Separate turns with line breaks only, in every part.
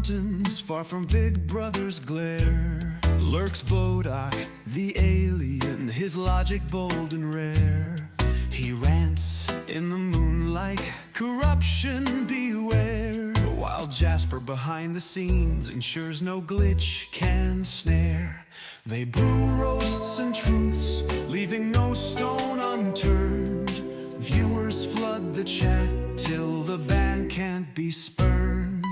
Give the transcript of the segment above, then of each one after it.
mountains, far from Big Brother's glare, lurks Bodach, the alien, his logic bold and rare. He rants in the moonlight, corruption beware, while Jasper behind the scenes ensures no glitch can snare. They brew roasts and truths, leaving no stone unturned. Viewers flood the chat till the ban can't be spurned.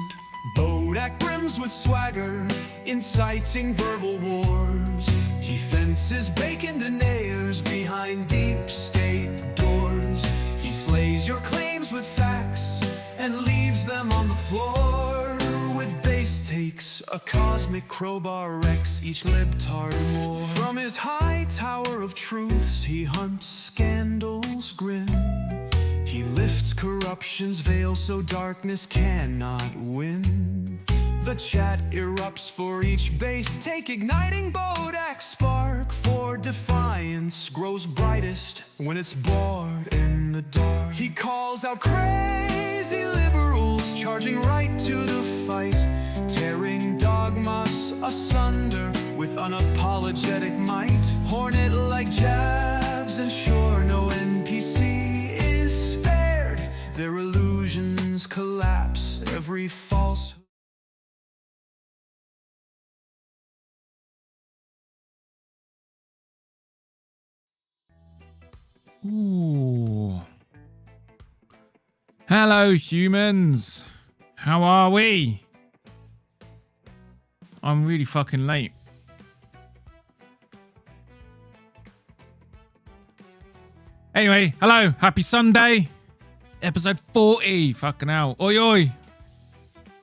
Bodach brims with swagger, inciting verbal wars. He fences bacon deniers behind deep state doors. He slays your claims with facts and leaves them on the floor. With base takes, a cosmic crowbar wrecks each libtard more. From his high tower of truths he hunts scandals grim. He lifts corruption's veil so darkness cannot win. The chat erupts for each base take, igniting Bodach's spark. For defiance grows brightest when it's bored in the dark. He calls out crazy liberals, charging right to the fight, tearing dogmas asunder with unapologetic might. Hornet like jabs, and sure no NPC is spared. Their illusions collapse, every falsehood.
Ooh. Hello, humans. How are we? I'm really fucking late. Anyway, hello. Happy Sunday. Episode 40. Fucking hell. Oi, oi.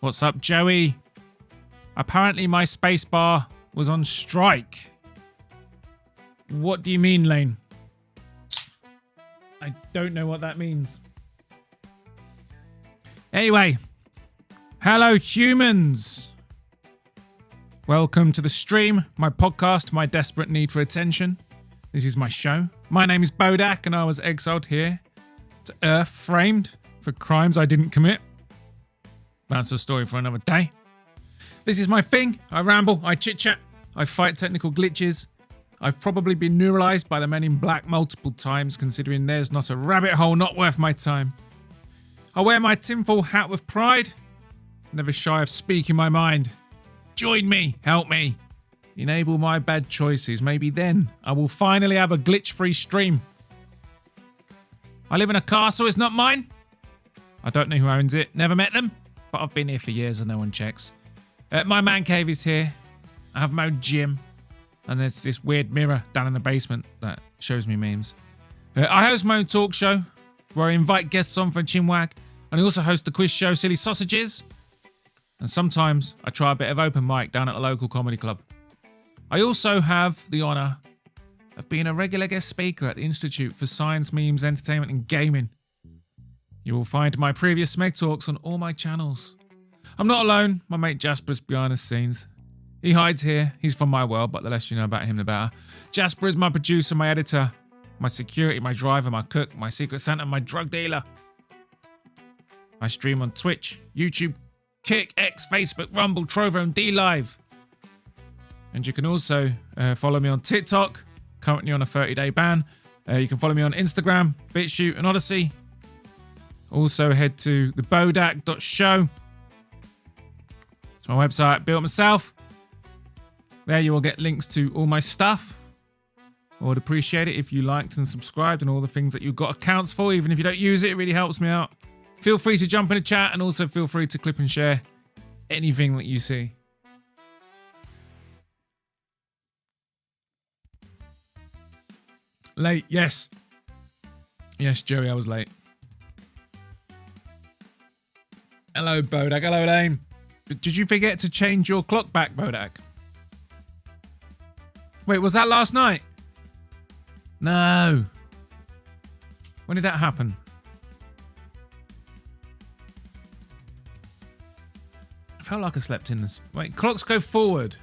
What's up, Joey? Apparently my spacebar was on strike. What do you mean, Lane? I don't know what that means. Anyway, hello humans. Welcome to the stream, my podcast, my desperate need for attention. This is my show. My name is Bodach and I was exiled here to Earth, framed for crimes I didn't commit. That's a story for another day. This is my thing. I ramble, I chit-chat, I fight technical glitches. I've probably been neuralized by the Men in Black multiple times, considering there's not a rabbit hole not worth my time. I wear my tinfoil hat with pride, never shy of speaking my mind. Join me, help me, enable my bad choices. Maybe then I will finally have a glitch-free stream. I live in a castle, it's not mine. I don't know who owns it, never met them, but I've been here for years and no one checks. My man cave is here. I have my own gym. And there's this weird mirror down in the basement that shows me memes. I host my own talk show where I invite guests on for a chinwag. And I also host the quiz show Silly Sausages. And sometimes I try a bit of open mic down at the local comedy club. I also have the honour of being a regular guest speaker at the Institute for Science, Memes, Entertainment and Gaming. You will find my previous Smeg talks on all my channels. I'm not alone. My mate Jasper's behind the scenes. He hides here. He's from my world, but the less you know about him, the better. Jasper is my producer, my editor, my security, my driver, my cook, my secret Santa, my drug dealer. I stream on Twitch, YouTube, Kick, X, Facebook, Rumble, Trovo, and D-Live. And you can also follow me on TikTok, currently on a 30-day ban. You can follow me on Instagram, BitChute, and Odyssey. Also head to the Bodach.show. It's my website, built myself. There you will get links to all my stuff. I would appreciate it if you liked and subscribed and all the things that you've got accounts for. Even if you don't use it, it really helps me out. Feel free to jump in the chat and also feel free to clip and share anything that you see. Late, yes. Yes, Joey, I was late. Hello, Bodach. Hello, Lane. Did you forget to change your clock back, Bodach? Wait, was that last night? No. When did that happen? I felt like I slept in this. Wait, clocks go forward.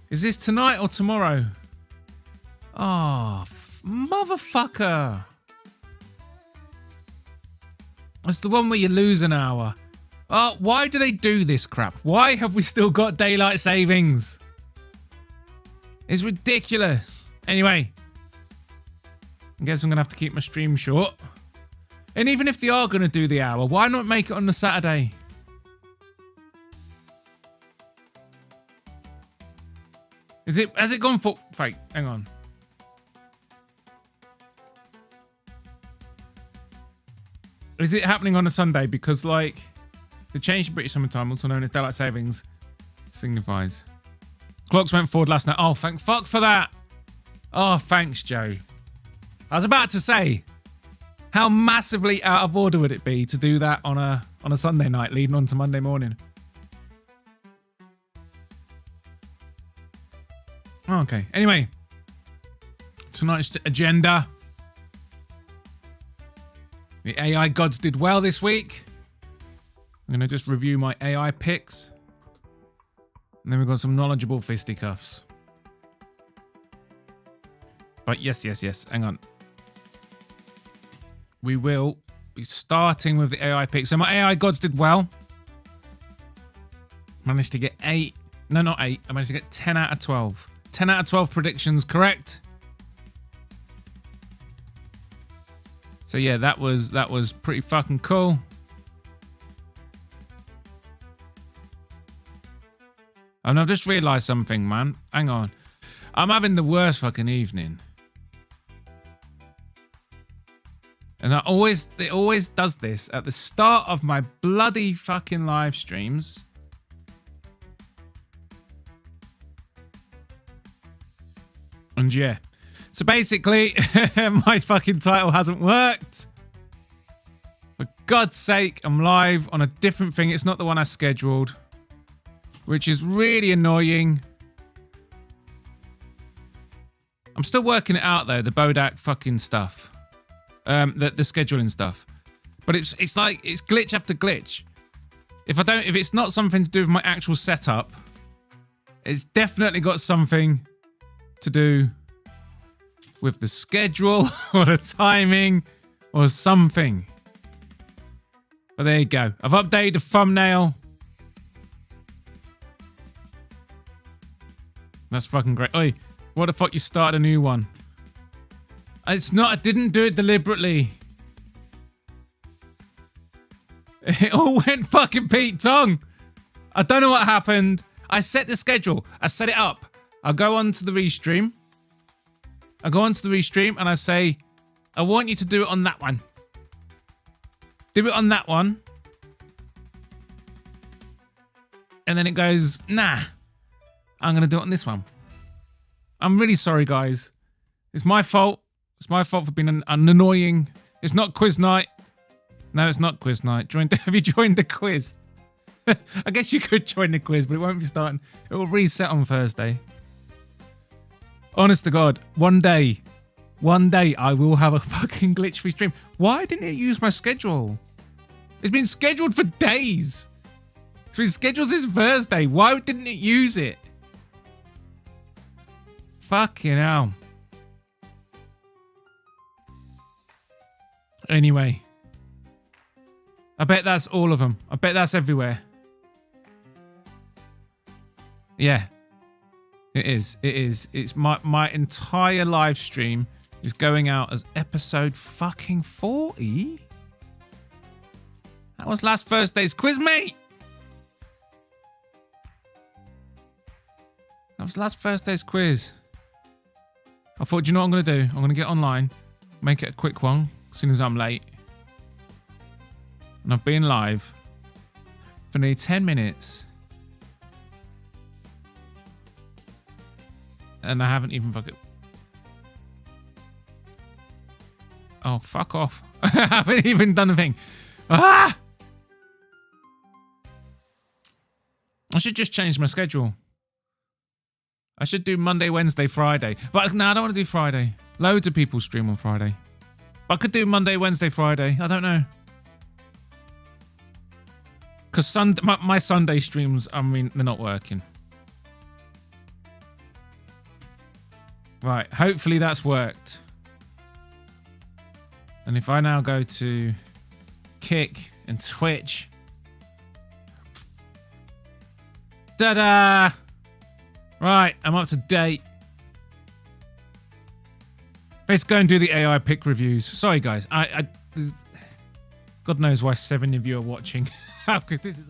Is this tonight or tomorrow? Oh, motherfucker. It's the one where you lose an hour. Oh, why do they do this crap? Why have we still got daylight savings? It's ridiculous. Anyway, I guess I'm going to have to keep my stream short. And even if they are going to do the hour, why not make it on the Saturday? Has it gone for... Fake, hang on. Is it happening on a Sunday? Because, like, the change to British summertime, also known as daylight savings, signifies. Clocks went forward last night. Oh, thank fuck for that. Oh, thanks, Joe. I was about to say, how massively out of order would it be to do that on a Sunday night leading on to Monday morning? Okay. Anyway, tonight's agenda. The AI gods did well this week. I'm going to just review my AI picks. And then we've got some knowledgeable fisticuffs. But yes. Hang on. We will be starting with the AI picks. So my AI gods did well. Managed to get 8. No, not 8. I managed to get 10 out of 12. 10 out of 12 predictions correct. So yeah, that was pretty fucking cool. And I've just realised something, man. Hang on. I'm having the worst fucking evening. And it always does this at the start of my bloody fucking live streams. And yeah. So basically, my fucking title hasn't worked. For God's sake, I'm live on a different thing. It's not the one I scheduled, which is really annoying. I'm still working it out though, the Bodach fucking stuff. The scheduling stuff. But it's like it's glitch after glitch. If it's not something to do with my actual setup, it's definitely got something to do with the schedule or the timing or something. But there you go. I've updated the thumbnail. That's fucking great. Oi, what the fuck you started a new one? It's not, I didn't do it deliberately. It all went fucking Pete Tong. I don't know what happened. I set the schedule. I set it up. I go on to the restream. And I say, I want you to do it on that one. Do it on that one. And then it goes, nah, I'm going to do it on this one. I'm really sorry, guys. It's my fault. It's my fault for being an annoying. It's not quiz night. No, it's not quiz night. Have you joined the quiz? I guess you could join the quiz, but it won't be starting. It will reset on Thursday. Honest to God, one day I will have a fucking glitch-free stream. Why didn't it use my schedule? It's been scheduled for days. It's been scheduled since Thursday. Why didn't it use it? Fucking hell. Anyway. I bet that's all of them. I bet that's everywhere. Yeah. It is. It's my entire live stream is going out as episode fucking 40. That was last Thursday's quiz, mate. That was last Thursday's quiz. I thought, do you know what I'm going to do? I'm going to get online, make it a quick one as soon as I'm late. And I've been live for nearly 10 minutes. And I haven't even fucking... Oh, fuck off. I haven't even done the thing. Ah! I should just change my schedule. I should do Monday, Wednesday, Friday. But no, I don't want to do Friday. Loads of people stream on Friday. But I could do Monday, Wednesday, Friday. I don't know. Because my Sunday streams, I mean, they're not working. Right, hopefully that's worked. And if I now go to Kick and Twitch, Ta-da! Right, I'm up to date. Let's go and do the AI pick reviews. Sorry, guys. God knows why 7 of you are watching. How could this is...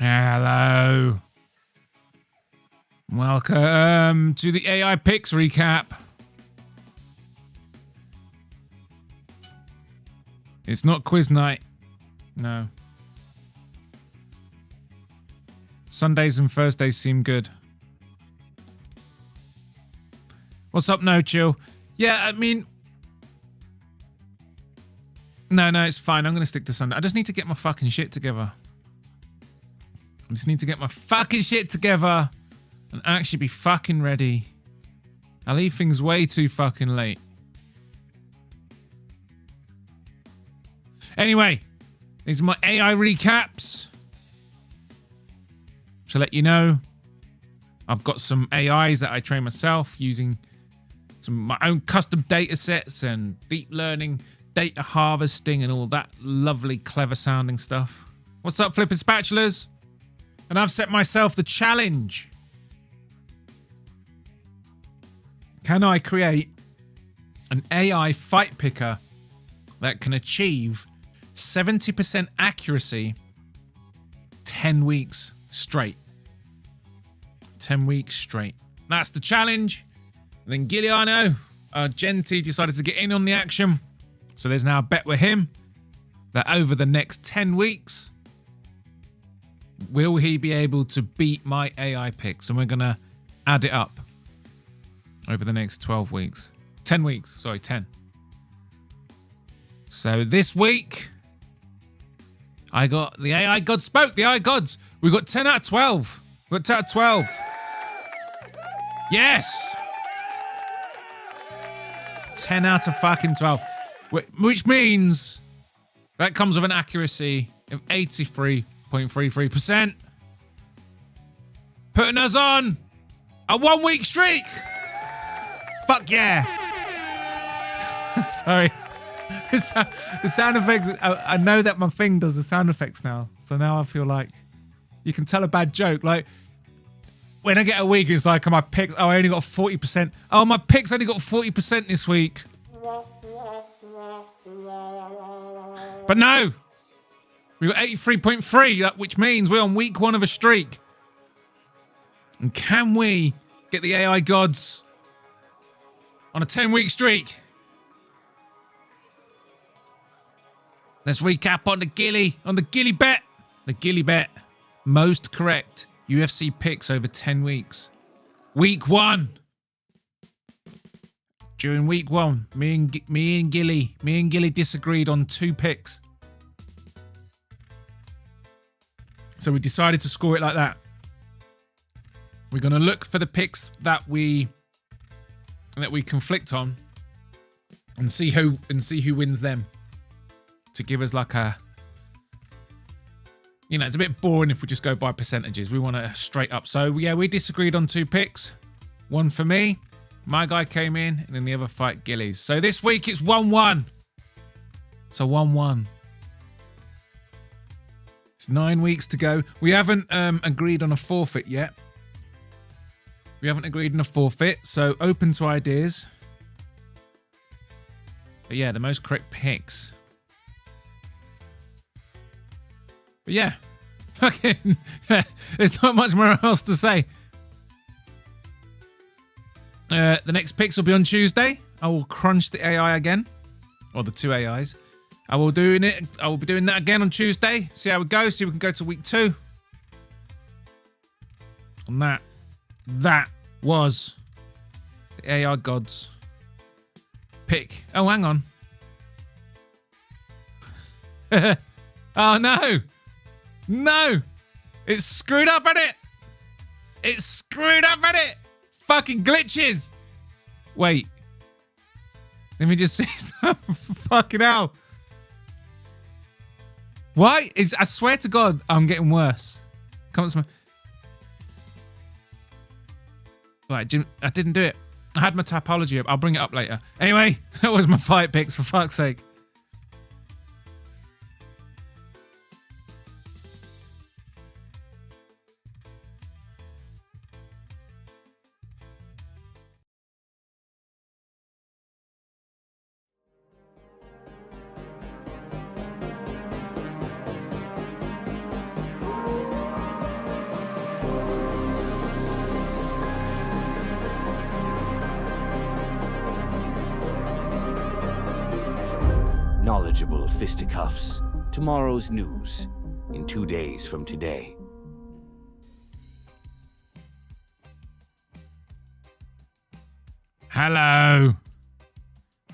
Hello. Welcome to the AI picks recap. It's not quiz night. No. Sundays and Thursdays seem good. What's up, No Chill? Yeah, I mean... No, it's fine. I'm going to stick to Sunday. I just need to get my fucking shit together. I just need to get my fucking shit together and actually be fucking ready. I leave things way too fucking late. Anyway, these are my AI recaps. To let you know, I've got some AIs that I train myself using some my own custom data sets and deep learning, data harvesting and all that lovely, clever sounding stuff. What's up, flipping spatulas? And I've set myself the challenge. Can I create an AI fight picker that can achieve 70% accuracy 10 weeks straight? 10 weeks straight. That's the challenge. And then Giuliano Genti decided to get in on the action. So there's now a bet with him that over the next 10 weeks, will he be able to beat my AI picks? And we're going to add it up over the next 12 weeks. 10 weeks. Sorry, 10. So this week, I got the AI gods spoke. The AI gods. We got 10 out of 12. We got 10 out of 12. Yes. 10 out of fucking 12. Which means that comes with an accuracy of 83.33%. Putting us on a 1 week streak. Fuck yeah. Sorry. The sound effects, I know that my thing does the sound effects now. So now I feel like you can tell a bad joke. Like when I get a week, it's like, my picks, I only got 40%. Oh, my picks only got 40% this week. But no. We got 83.3, which means we're on week 1 of a streak. And can we get the AI gods on a 10-week streak? Let's recap on the Gilly bet. The Gilly bet. Most correct UFC picks over 10 weeks. Week 1. During week 1, me and Gilly disagreed on 2 picks. So we decided to score it like that. We're going to look for the picks that we conflict on and see who wins them. To give us like a, it's a bit boring if we just go by percentages. We want it straight up. So yeah, we disagreed on 2 picks. One for me, my guy came in, and then the other fight Gillies. So this week it's 1-1. It's a 1-1. It's 9 weeks to go. We haven't agreed on a forfeit yet. So open to ideas. But yeah, the most correct picks. But yeah, fucking, there's not much more else to say. The next picks will be on Tuesday. I will crunch the AI again, or the 2 AIs. I will be doing that again on Tuesday. See how it goes. See if we can go to week 2. And that was the AI gods pick. Oh, hang on. Oh no. No! It's screwed up, innit? It's screwed up, innit? Fucking glitches! Wait. Let me just see some. Fucking hell. Why? I swear to God, I'm getting worse. Come on, right, Jim, I didn't do it. I had my topology up. I'll bring it up later. Anyway, that was my fight picks, for fuck's sake.
Knowledgeable Fisticuffs. Tomorrow's news in 2 days from today.
Hello.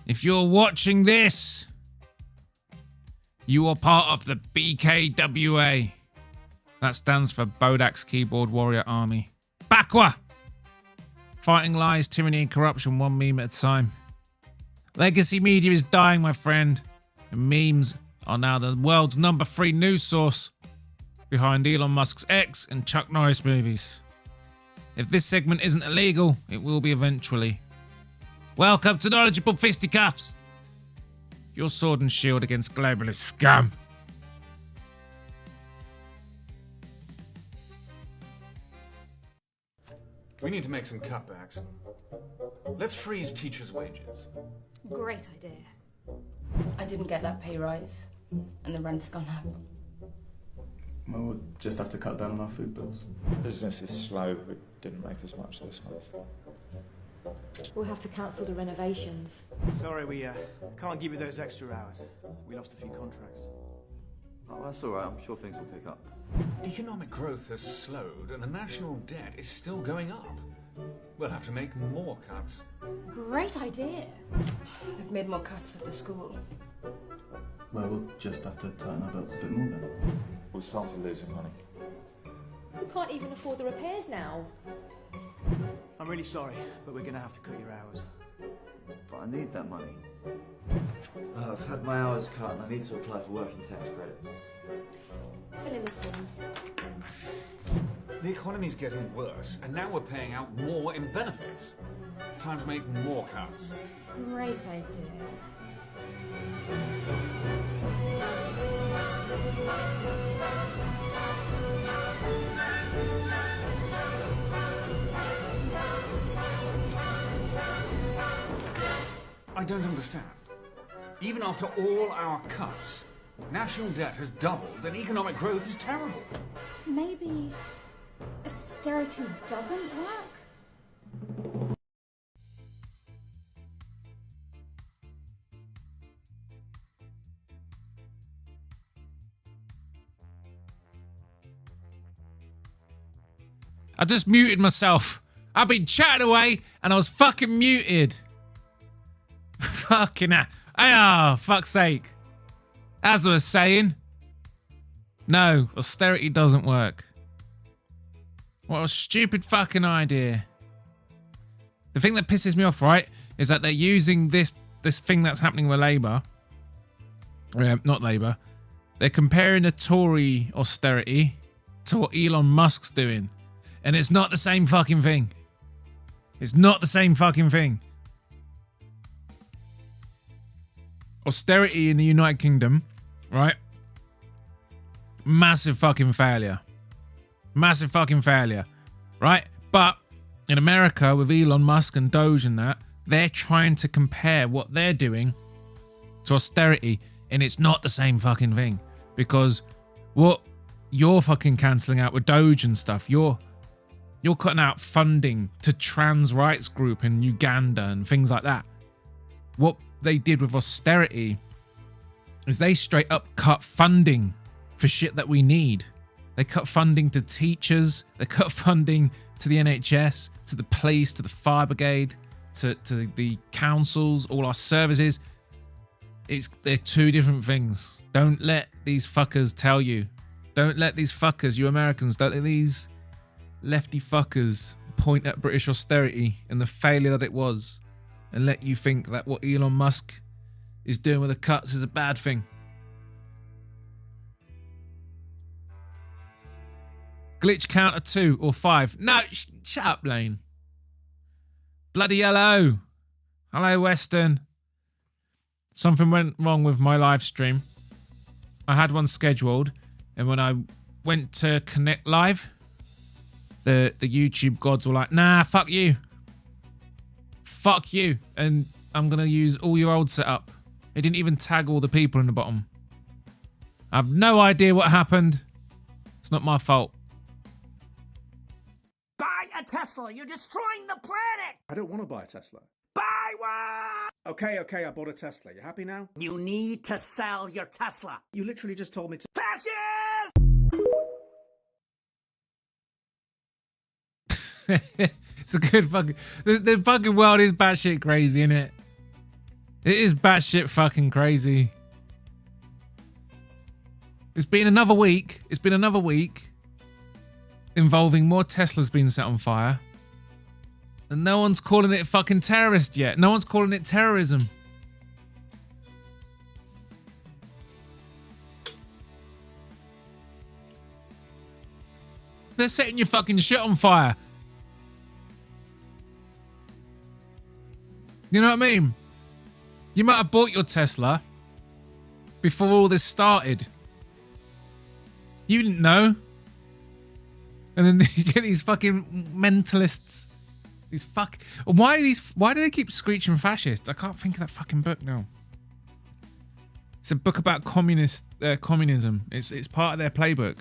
If you're watching this, you are part of the BKWA. That stands for Bodach's Keyboard Warrior Army. Bakwa! Fighting lies, tyranny, and corruption one meme at a time. Legacy media is dying, my friend. And memes are now the world's #3 news source, behind Elon Musk's X and Chuck Norris movies. If this segment isn't illegal, it will be eventually. Welcome to Knowledgeable Fisticuffs, your sword and shield against globalist scum.
We need to make some cutbacks. Let's freeze teachers' wages.
Great idea.
I didn't get that pay rise, and the rent's gone up.
Well, we'll just have to cut down on our food bills.
Business is slow. It didn't make as much this month.
We'll have to cancel the renovations.
Sorry, we can't give you those extra hours. We lost a few contracts.
Oh, that's all right. I'm sure things will pick up.
Economic growth has slowed and the national debt is still going up. We'll have to make more cuts.
Great idea.
They've made more cuts at the school.
Well, we'll just have to tighten our belts a bit more then.
We started losing money.
We can't even afford the repairs now.
I'm really sorry, but we're gonna have to cut your hours.
But I need that money. I've had my hours cut and I need to apply for working tax credits.
Fill in this one.
The economy's getting worse and now we're paying out more in benefits. Time to make more cuts.
Great idea.
I don't understand. Even after all our cuts, national debt has doubled and economic growth is terrible.
Maybe austerity doesn't work?
I just muted myself. I've been chatting away and I was fucking muted. Fucking hell. Oh, fuck's sake. As I was saying, no, austerity doesn't work. What a stupid fucking idea. The thing that pisses me off, right, is that they're using this thing that's happening with Labour. Not Labour. They're comparing the Tory austerity to what Elon Musk's doing. And it's not the same fucking thing. It's not the same fucking thing. Austerity in the United Kingdom, right? Massive fucking failure. Massive fucking failure, right? But in America, with Elon Musk and Doge and that, they're trying to compare what they're doing to austerity, and it's not the same fucking thing. Because what you're fucking cancelling out with Doge and stuff, you're cutting out funding to trans rights group in Uganda and things like that. What they did with austerity is they straight up cut funding for shit that we need. They cut funding to teachers. They cut funding to the NHS, to the police, to the fire brigade, to the councils, all our services. They're two different things. Don't let these fuckers tell you. Don't let these fuckers, you Americans, don't let these lefty fuckers point at British austerity and the failure that it was and let you think that what Elon Musk is doing with the cuts is a bad thing. Glitch counter 2 or 5. No, shut up, Lane. Bloody hello. Hello, Weston. Something went wrong with my live stream. I had one scheduled, and when I went to connect live, the YouTube gods were like, nah, fuck you. Fuck you. And I'm going to use all your old setup. It didn't even tag all the people in the bottom. I have no idea what happened. It's not my fault.
Buy a Tesla. You're destroying the planet.
I don't want to buy a Tesla.
Buy one.
Okay, I bought a Tesla. You happy now?
You need to sell your Tesla.
You literally just told me to.
Fascist!
It's a good fucking... The fucking world is batshit crazy, isn't it? It is batshit fucking crazy. It's been another week. It's been another week involving more Teslas being set on fire. And no one's calling it fucking terrorist yet. No one's calling it terrorism. They're setting your fucking shit on fire. You know what I mean? You might have bought your Tesla before all this started. You didn't know. And then you get these fucking mentalists. Why do they keep screeching fascist? I can't think of that fucking book now. It's a book about communism. It's part of their playbook.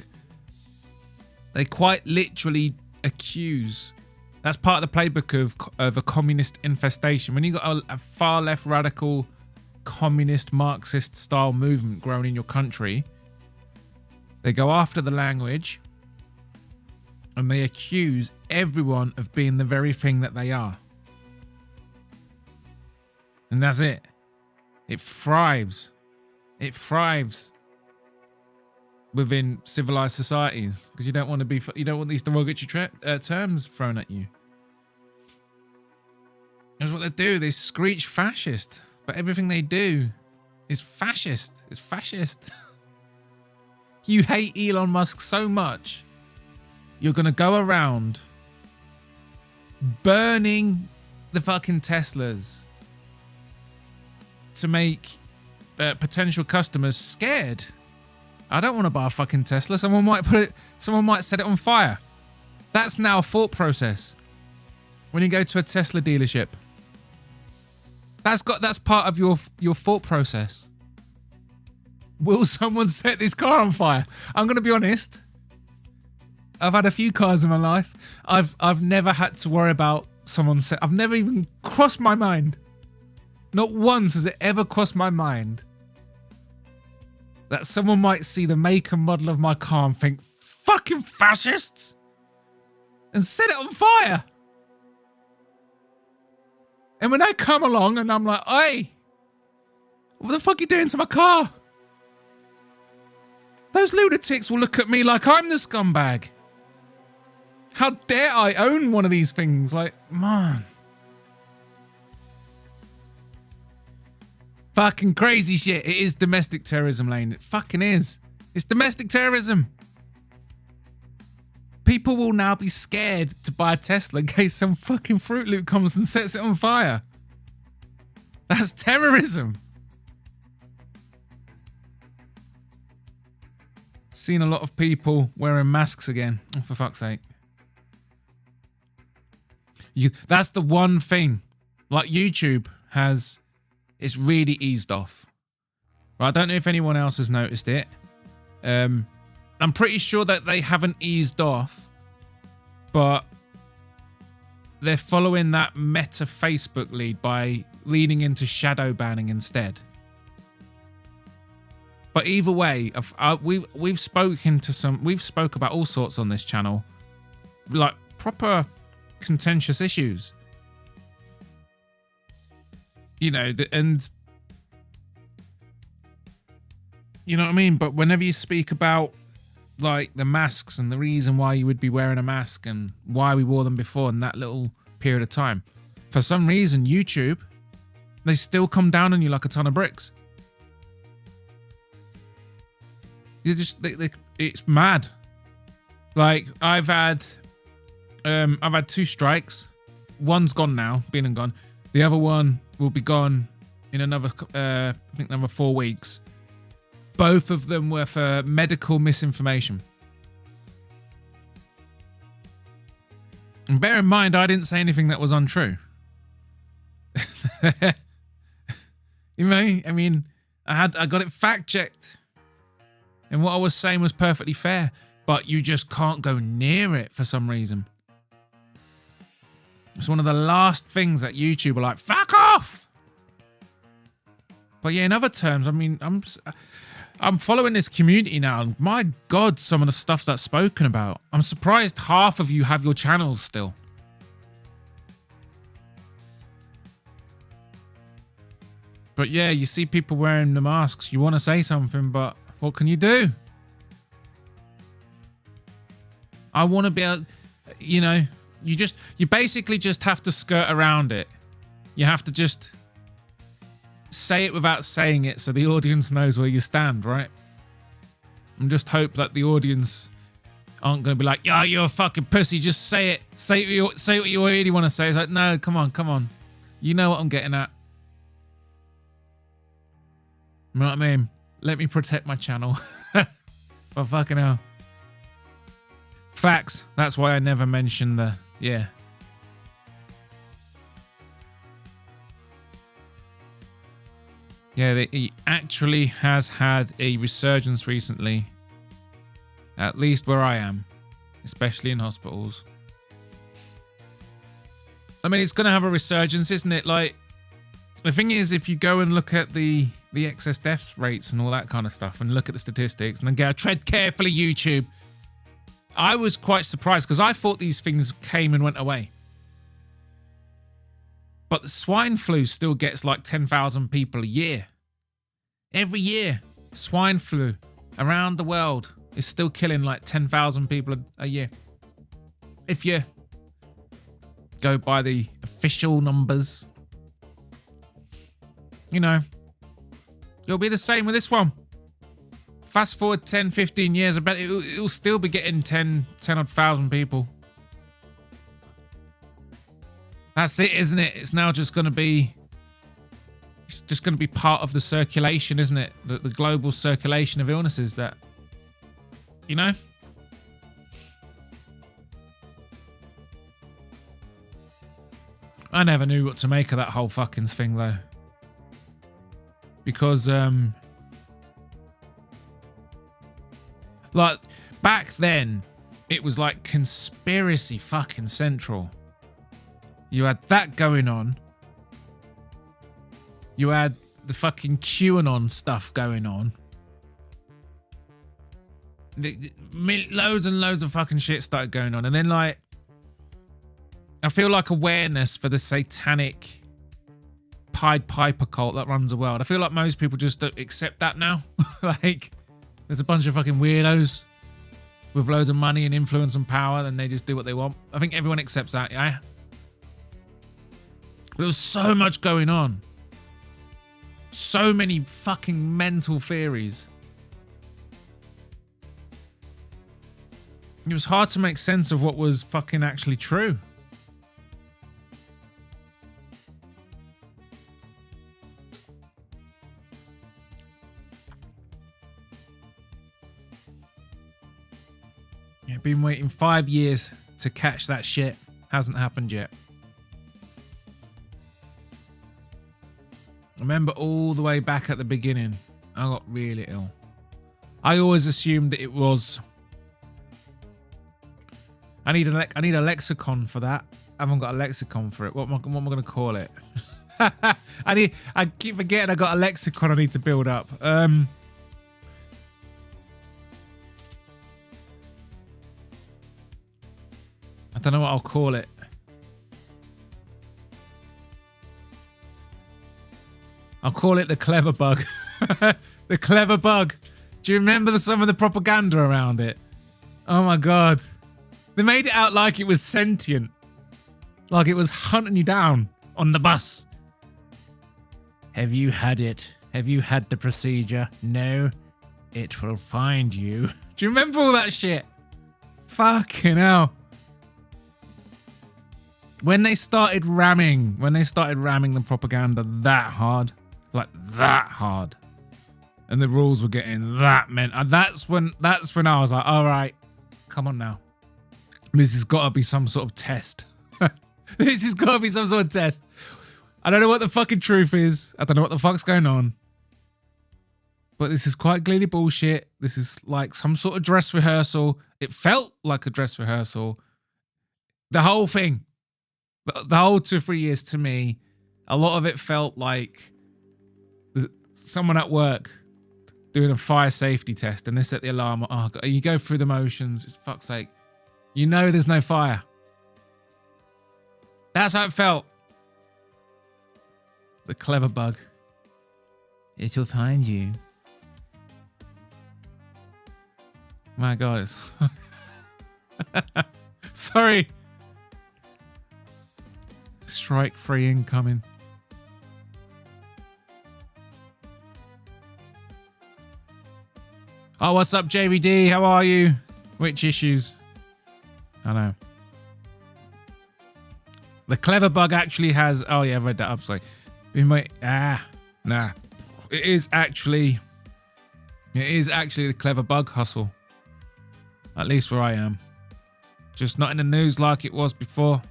They quite literally accuse. That's part of the playbook of a communist infestation. When you got a far left radical communist Marxist style movement growing in your country, they go after the language and they accuse everyone of being the very thing that they are. And that's it. It thrives. It thrives within civilized societies because you don't want these derogatory terms thrown at you. That's what they do. They screech fascist, but everything they do is fascist. It's fascist. You hate Elon Musk so much, you're going to go around burning the fucking Teslas to make potential customers scared. I don't want to buy a fucking Tesla. Someone might set it on fire. That's now a thought process. When you go to a Tesla dealership, that's part of your thought process. Will someone set this car on fire? I'm going to be honest. I've had a few cars in my life. I've never had to worry about someone set. I've never even crossed my mind. Not once has it ever crossed my mind that someone might see the make and model of my car and think, fucking fascists, and set it on fire. And when they come along and I'm like, hey, what the fuck are you doing to my car? Those lunatics will look at me like I'm the scumbag. How dare I own one of these things? Like, man. Fucking crazy shit. It is domestic terrorism, Lane. It fucking is. It's domestic terrorism. People will now be scared to buy a Tesla in case some fucking Fruit Loop comes and sets it on fire. That's terrorism. Seen a lot of people wearing masks again. Oh, for fuck's sake. That's the one thing. Like YouTube has... It's really eased off. Right, I don't know if anyone else has noticed it. I'm pretty sure that they haven't eased off, but they're following that Meta Facebook lead by leaning into shadow banning instead. But either way, we've spoke about all sorts on this channel, like proper contentious issues. You know, and you know what I mean? But whenever you speak about like the masks and the reason why you would be wearing a mask and why we wore them before in that little period of time, for some reason, YouTube, they still come down on you like a ton of bricks. It's mad. Like I've had 2 strikes. One's gone now, been and gone. The other one will be gone in another, I think another 4 weeks. Both of them were for medical misinformation. And bear in mind, I didn't say anything that was untrue. You know, I mean, I got it fact checked, and what I was saying was perfectly fair. But you just can't go near it for some reason. It's one of the last things that YouTube are like, fuck off. But yeah, in other terms, I mean, I'm following this community now, and my God, some of the stuff that's spoken about. I'm surprised half of you have your channels still. But yeah, you see people wearing the masks. You want to say something, but what can you do? I want to be able, you know, you basically just have to skirt around it. You have to just say it without saying it so the audience knows where you stand, right? And just hope that the audience aren't going to be like, yeah, you're a fucking pussy. Just say it. Say what you really want to say. It's like, no, come on. You know what I'm getting at. You know what I mean? Let me protect my channel. But fucking hell. Facts. That's why I never mentioned the... Yeah. Yeah, he actually has had a resurgence recently. At least where I am. Especially in hospitals. I mean, it's going to have a resurgence, isn't it? Like, the thing is, if you go and look at the excess death rates and all that kind of stuff, and look at the statistics, and then go, tread carefully, YouTube. I was quite surprised, because I thought these things came and went away. But the swine flu still gets like 10,000 people a year. Every year, swine flu around the world is still killing like 10,000 people a year. If you go by the official numbers. You know, it'll be the same with this one. Fast forward 10, 15 years, I bet it'll still be getting 10 odd thousand people. That's it, isn't it? It's now just going to be... It's just going to be part of the circulation, isn't it? The global circulation of illnesses that... You know? I never knew what to make of that whole fucking thing, though. Because, like, back then, it was like conspiracy fucking central. You had that going on. You had the fucking QAnon stuff going on. Loads and loads of fucking shit started going on. And then, like, I feel like awareness for the satanic Pied Piper cult that runs the world. I feel like most people just don't accept that now. Like, there's a bunch of fucking weirdos with loads of money and influence and power, and they just do what they want. I think everyone accepts that, yeah? But there was so much going on. So many fucking mental theories. It was hard to make sense of what was fucking actually true. Yeah, been waiting 5 years to catch that shit. Hasn't happened yet. I remember all the way back at the beginning, I got really ill. I always assumed that it was... I need a lexicon for that. I haven't got a lexicon for it. What am I going to call it? I keep forgetting I got a lexicon I need to build up. I don't know what I'll call it. I'll call it the clever bug. The clever bug. Do you remember some of the propaganda around it? Oh my God. They made it out like it was sentient. Like it was hunting you down on the bus. Have you had it? Have you had the procedure? No. It will find you. Do you remember all that shit? Fucking hell. When they started ramming the propaganda that hard, like that hard, and the rules were getting that meant, that's when I was like, all right, come on now. This has got to be some sort of test. This has got to be some sort of test. I don't know what the fucking truth is. I don't know what the fuck's going on. But this is quite clearly bullshit. This is like some sort of dress rehearsal. It felt like a dress rehearsal. The whole thing. The whole 2 or 3 years to me, a lot of it felt like someone at work doing a fire safety test and they set the alarm. Oh, God, you go through the motions. It's fuck's sake. You know there's no fire. That's how it felt. The clever bug. It'll find you. My God. Sorry. Strike 3 incoming. Oh, what's up, JVD? How are you? Which issues? I know. The clever bug actually has... Oh, yeah, I've read that up. Sorry. Nah. It is actually the clever bug hustle. At least where I am. Just not in the news like it was before.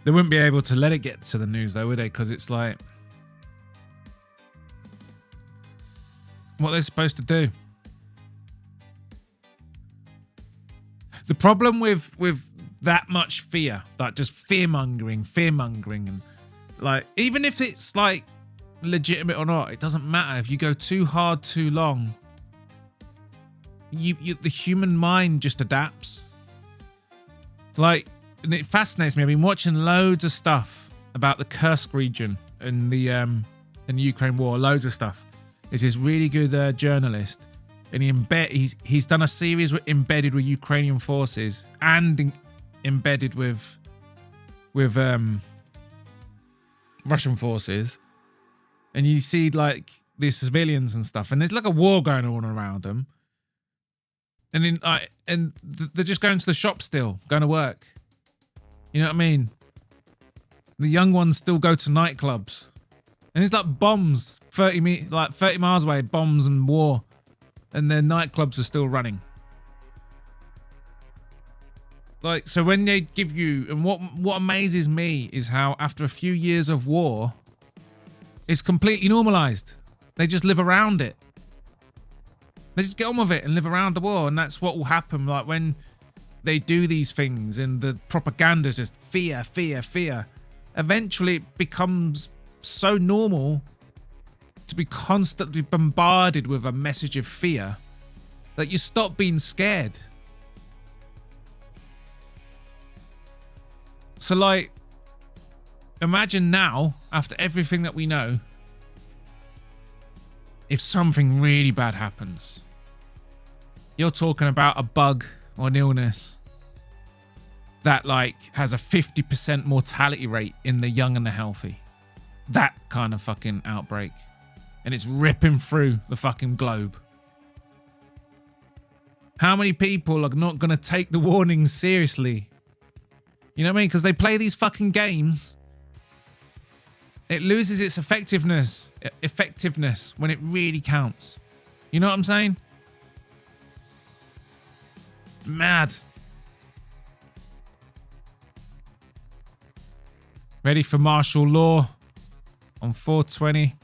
They wouldn't be able to let it get to the news though, would they? Because it's like... what they're supposed to do. The problem with that much fear, like just fear mongering, and like, even if it's like legitimate or not, it doesn't matter. If you go too hard, too long, the human mind just adapts. Like, and it fascinates me. I've been watching loads of stuff about the Kursk region in the in Ukraine war. Loads of stuff. There's this really good journalist, and he's done a series embedded with Ukrainian forces and embedded with Russian forces, and you see like the civilians and stuff, and there's like a war going on around them, and they're just going to the shop still, going to work. You know what I mean? The young ones still go to nightclubs, and it's like bombs 30 miles away, bombs and war, and their nightclubs are still running. Like, so when they give you, and what amazes me is how after a few years of war, it's completely normalized. They just live around it. They just get on with it and live around the war, and that's what will happen. Like when they do these things and the propaganda is just fear. Eventually it becomes so normal to be constantly bombarded with a message of fear that you stop being scared. So like, imagine now, after everything that we know, if something really bad happens. You're talking about a bug or an illness that like has a 50% mortality rate in the young and the healthy. That kind of fucking outbreak. And it's ripping through the fucking globe. How many people are not going to take the warnings seriously? You know what I mean? Because they play these fucking games. It loses its effectiveness when it really counts. You know what I'm saying? Mad. Ready for martial law on 420.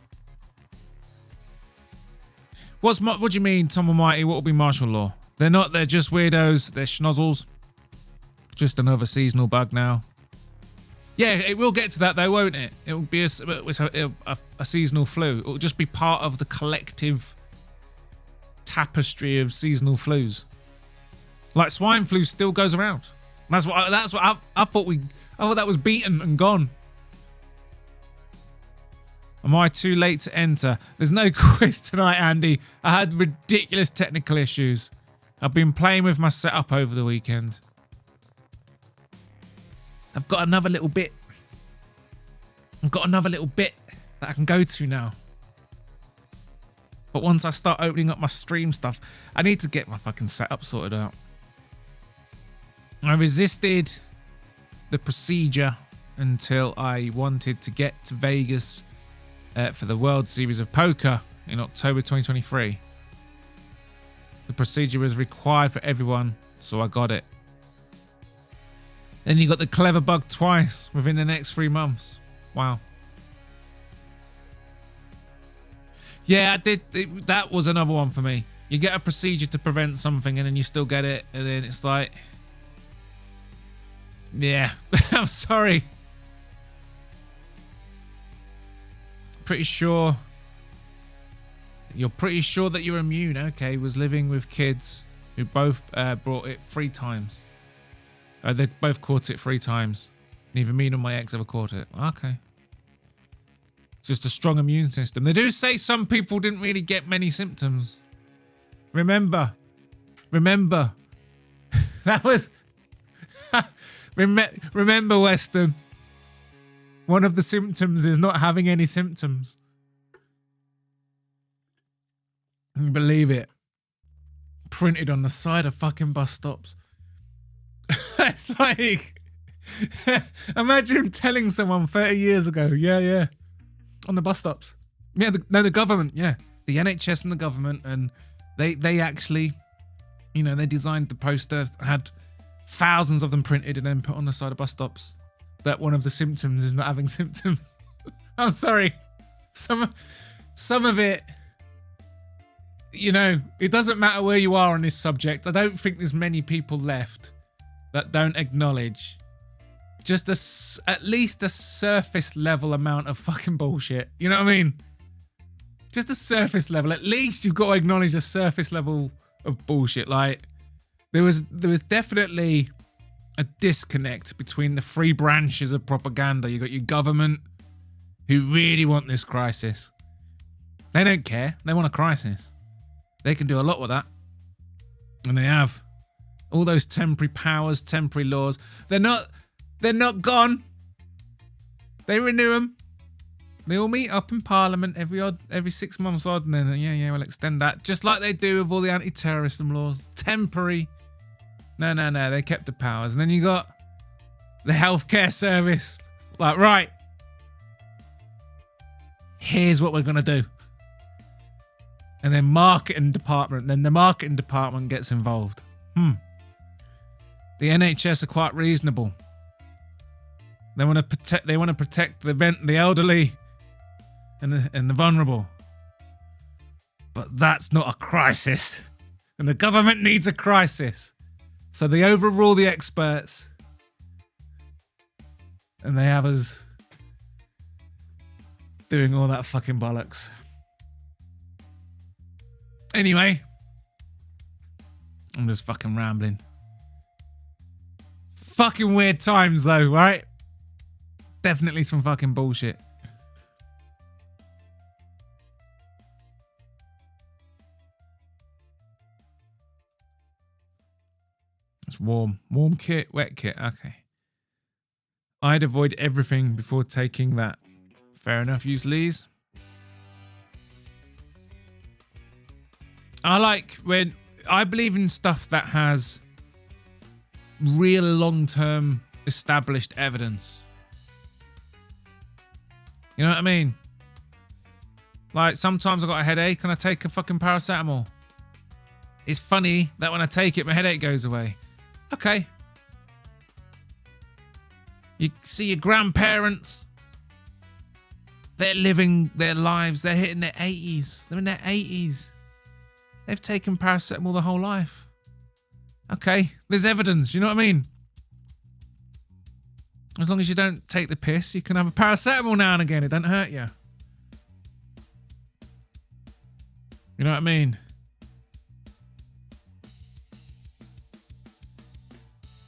What do you mean, Tom Almighty? What will be martial law? They're not. They're just weirdos. They're schnozzles. Just another seasonal bug now. Yeah, it will get to that though, won't it? It will be a seasonal flu. It will just be part of the collective tapestry of seasonal flus. Like swine flu still goes around. That's what I thought that was beaten and gone. Am I too late to enter? There's no quiz tonight, Andy. I had ridiculous technical issues. I've been playing with my setup over the weekend. I've got another little bit. That I can go to now. But once I start opening up my stream stuff, I need to get my fucking setup sorted out. I resisted the procedure until I wanted to get to Vegas for the World Series of Poker in October 2023. The procedure was required for everyone, so I got it. Then you got the clever bug twice within the next 3 months. Wow. Yeah, I did. That was another one for me. You get a procedure to prevent something and then you still get it. And then it's like, yeah, I'm sorry. Pretty sure. You're pretty sure that you're immune. Okay, was living with kids who both brought it 3 times. They both caught it 3 times. Neither me nor my ex ever caught it. Okay. It's just a strong immune system. They do say some people didn't really get many symptoms. Remember. That was... Remember, Weston. One of the symptoms is not having any symptoms. Can you believe it? Printed on the side of fucking bus stops. It's like... Imagine telling someone 30 years ago, yeah. On the bus stops. Yeah, the government, yeah. The NHS and the government, and they actually, you know, they designed the poster, had thousands of them printed and then put on the side of bus stops. That one of the symptoms is not having symptoms. I'm sorry. Some of it, you know, it doesn't matter where you are on this subject. I don't think there's many people left that don't acknowledge just at least a surface level amount of fucking bullshit. You know what I mean? Just a surface level. At least you've got to acknowledge a surface level of bullshit. Like, there was definitely a disconnect between the 3 branches of propaganda. You got your government, who really want this crisis. They don't care. They want a crisis. They can do a lot with that. And they have. All those temporary powers, temporary laws. They're not gone. They renew them. They all meet up in Parliament every 6 months odd, and then yeah, we'll extend that. Just like they do with all the anti-terrorism laws. Temporary. No, they kept the powers. And then you got the healthcare service. Like, right. Here's what we're gonna do. And then the marketing department gets involved. The NHS are quite reasonable. They want to protect the elderly and the vulnerable. But that's not a crisis. And the government needs a crisis. So they overrule the experts. And they have us doing all that fucking bollocks. Anyway, I'm just fucking rambling. Fucking weird times though, right? Definitely some fucking bullshit. It's warm. Warm kit, wet kit. Okay. I'd avoid everything before taking that. Fair enough, use Lee's. I believe in stuff that has real long-term established evidence. You know what I mean? Like, sometimes I've got a headache and I take a fucking paracetamol. It's funny that when I take it, my headache goes away. Okay. You see your grandparents. They're living their lives. They're hitting their 80s. They're in their 80s. They've taken paracetamol the whole life. Okay, there's evidence, you know what I mean? As long as you don't take the piss, you can have a paracetamol now and again. It don't hurt you. You know what I mean?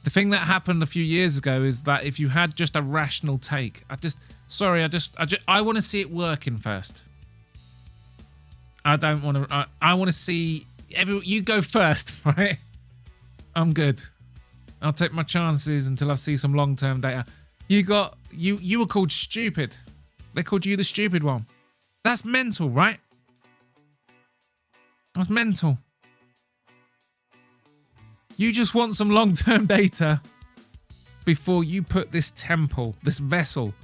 The thing that happened a few years ago is that if you had just a rational take, I want to see it working first. I don't want to. I want to see you go first, right? I'm good. I'll take my chances until I see some long-term data. You were called stupid. They called you the stupid one. That's mental, right? That's mental. You just want some long-term data before you put this temple, this vessel.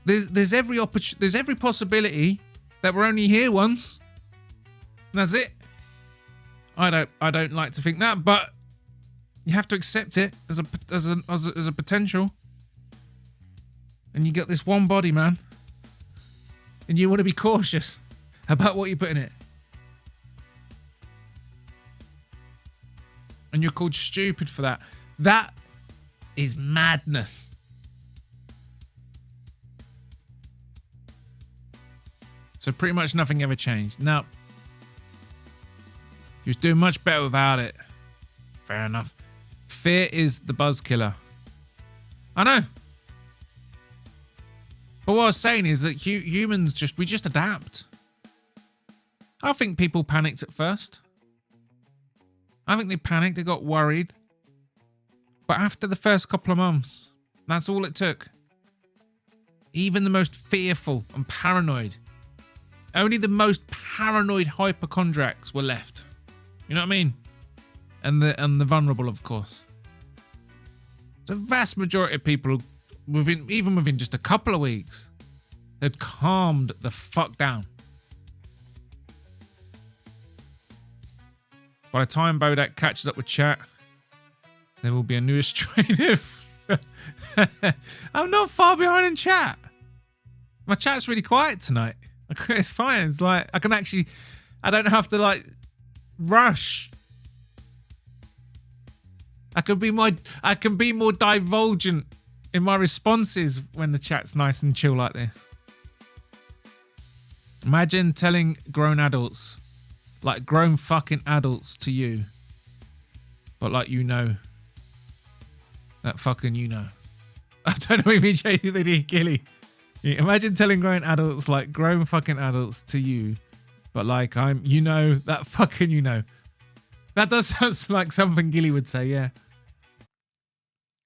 There's every possibility that we're only here once. And that's it. I don't like to think that, but you have to accept it as a potential. And you got this one body, man. And you want to be cautious about what you put in it. And you're called stupid for that. That is madness. So pretty much nothing ever changed. Now, he was doing much better without it. Fair enough. Fear is the buzz killer. I know. But what I was saying is that humans we just adapt. I think people panicked at first. I think they panicked, they got worried. But after the first couple of months, that's all it took. Even the most fearful and paranoid, only the most paranoid hypochondriacs were left. You know what I mean? And the vulnerable, of course. The vast majority of people, even within just a couple of weeks, had calmed the fuck down. By the time Bodach catches up with chat, there will be a new strain of... I'm not far behind in chat. My chat's really quiet tonight. It's fine. It's like I don't have to like rush. I can be more divulgent in my responses when the chat's nice and chill like this. Imagine telling grown adults, like grown fucking adults to you, but like that fucking I don't know if you changed the Gilly. Imagine telling grown adults, like grown fucking adults to you, but like that fucking That does sound like something Gilly would say, yeah.